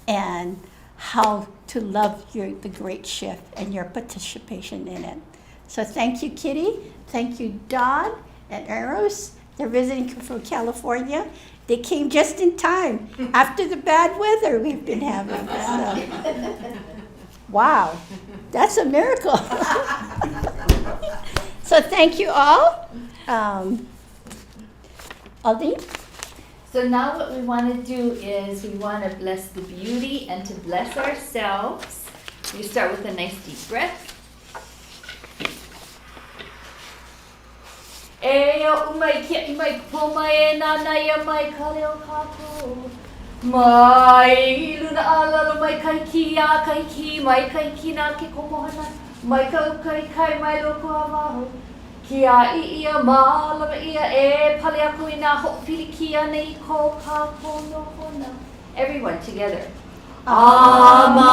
[SPEAKER 2] and how to love the great shift and your participation in it. So thank you, Kitty. Thank you, Don and Eros. They're visiting from California. They came just in time after the bad weather we've been having. So, wow, that's a miracle. So thank you all. Aldine?
[SPEAKER 4] So now what we want to do is we want to bless the beauty and to bless ourselves. We start with a nice deep breath. Ea umai kia imai pomae nana ia mai kaleo kako. Mai luna alalo mai kai ki mai kai ki na ke komohana. Mai kai mai loko avaho. Kia I ia malama ia e pale aku I nā ho'opili kia nei ko kako no hona. Everyone together. Ama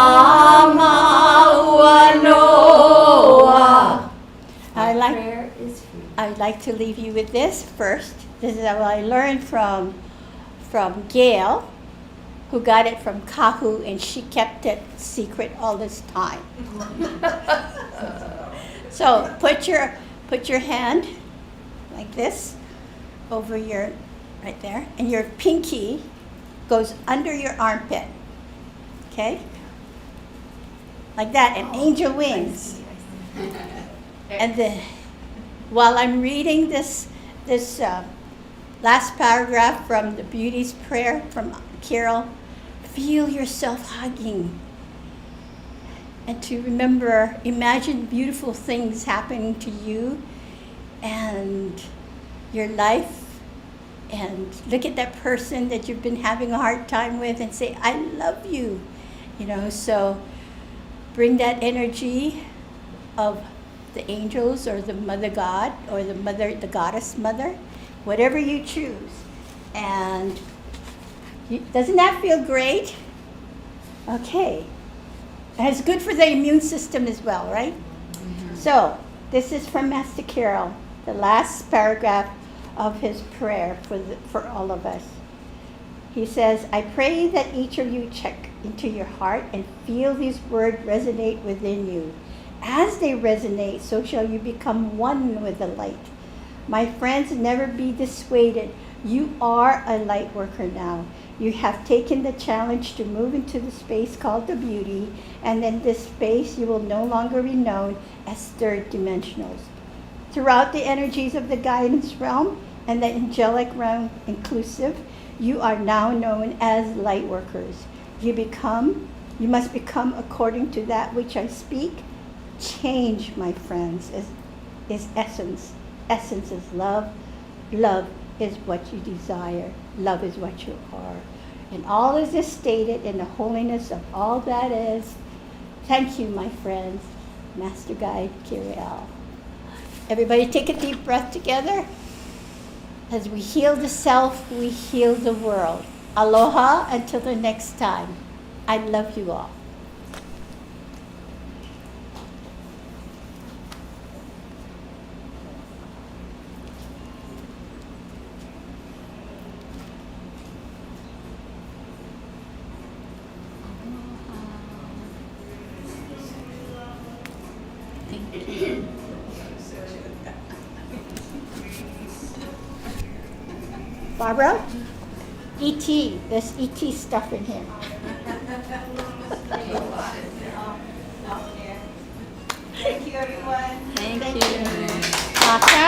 [SPEAKER 4] ua noa. Prayer is free.
[SPEAKER 2] I'd like to leave you with this first. This is what I learned from Gail, who got it from Kahu, and she kept it secret all this time. So put your hand like this over your, right there, and your pinky goes under your armpit, okay? Like that, and angel wings. And then, while I'm reading this last paragraph from the Beauty's Prayer from Carol, feel yourself hugging. And to remember, imagine beautiful things happening to you and your life. And look at that person that you've been having a hard time with and say, I love you. You know, so bring that energy of the angels or the mother god or the goddess mother, whatever you choose. And doesn't that feel great? Okay. And it's good for the immune system as well, right? Mm-hmm. So this is from Master Carol, the last paragraph of his prayer for all of us. He says, I pray that each of you check into your heart and feel these words resonate within you. As they resonate, so shall you become one with the light. My friends, never be dissuaded. You are a light worker now. You have taken the challenge to move into the space called the beauty, and in this space you will no longer be known as third dimensionals. Throughout the energies of the guidance realm and the angelic realm inclusive, you are now known as light workers. You must become according to that which I speak. Change, my friends, is essence. Essence is love. Love is what you desire. Love is what you are. And all is this stated in the holiness of all that is. Thank you, my friends. Master Guide Kiriel. Everybody take a deep breath together. As we heal the self, we heal the world. Aloha until the next time. I love you all.
[SPEAKER 10] Thank you.
[SPEAKER 2] Barbara? E.T., there's E.T. stuff in here.
[SPEAKER 1] Thank you, everyone.
[SPEAKER 10] Thank you.
[SPEAKER 2] Karen?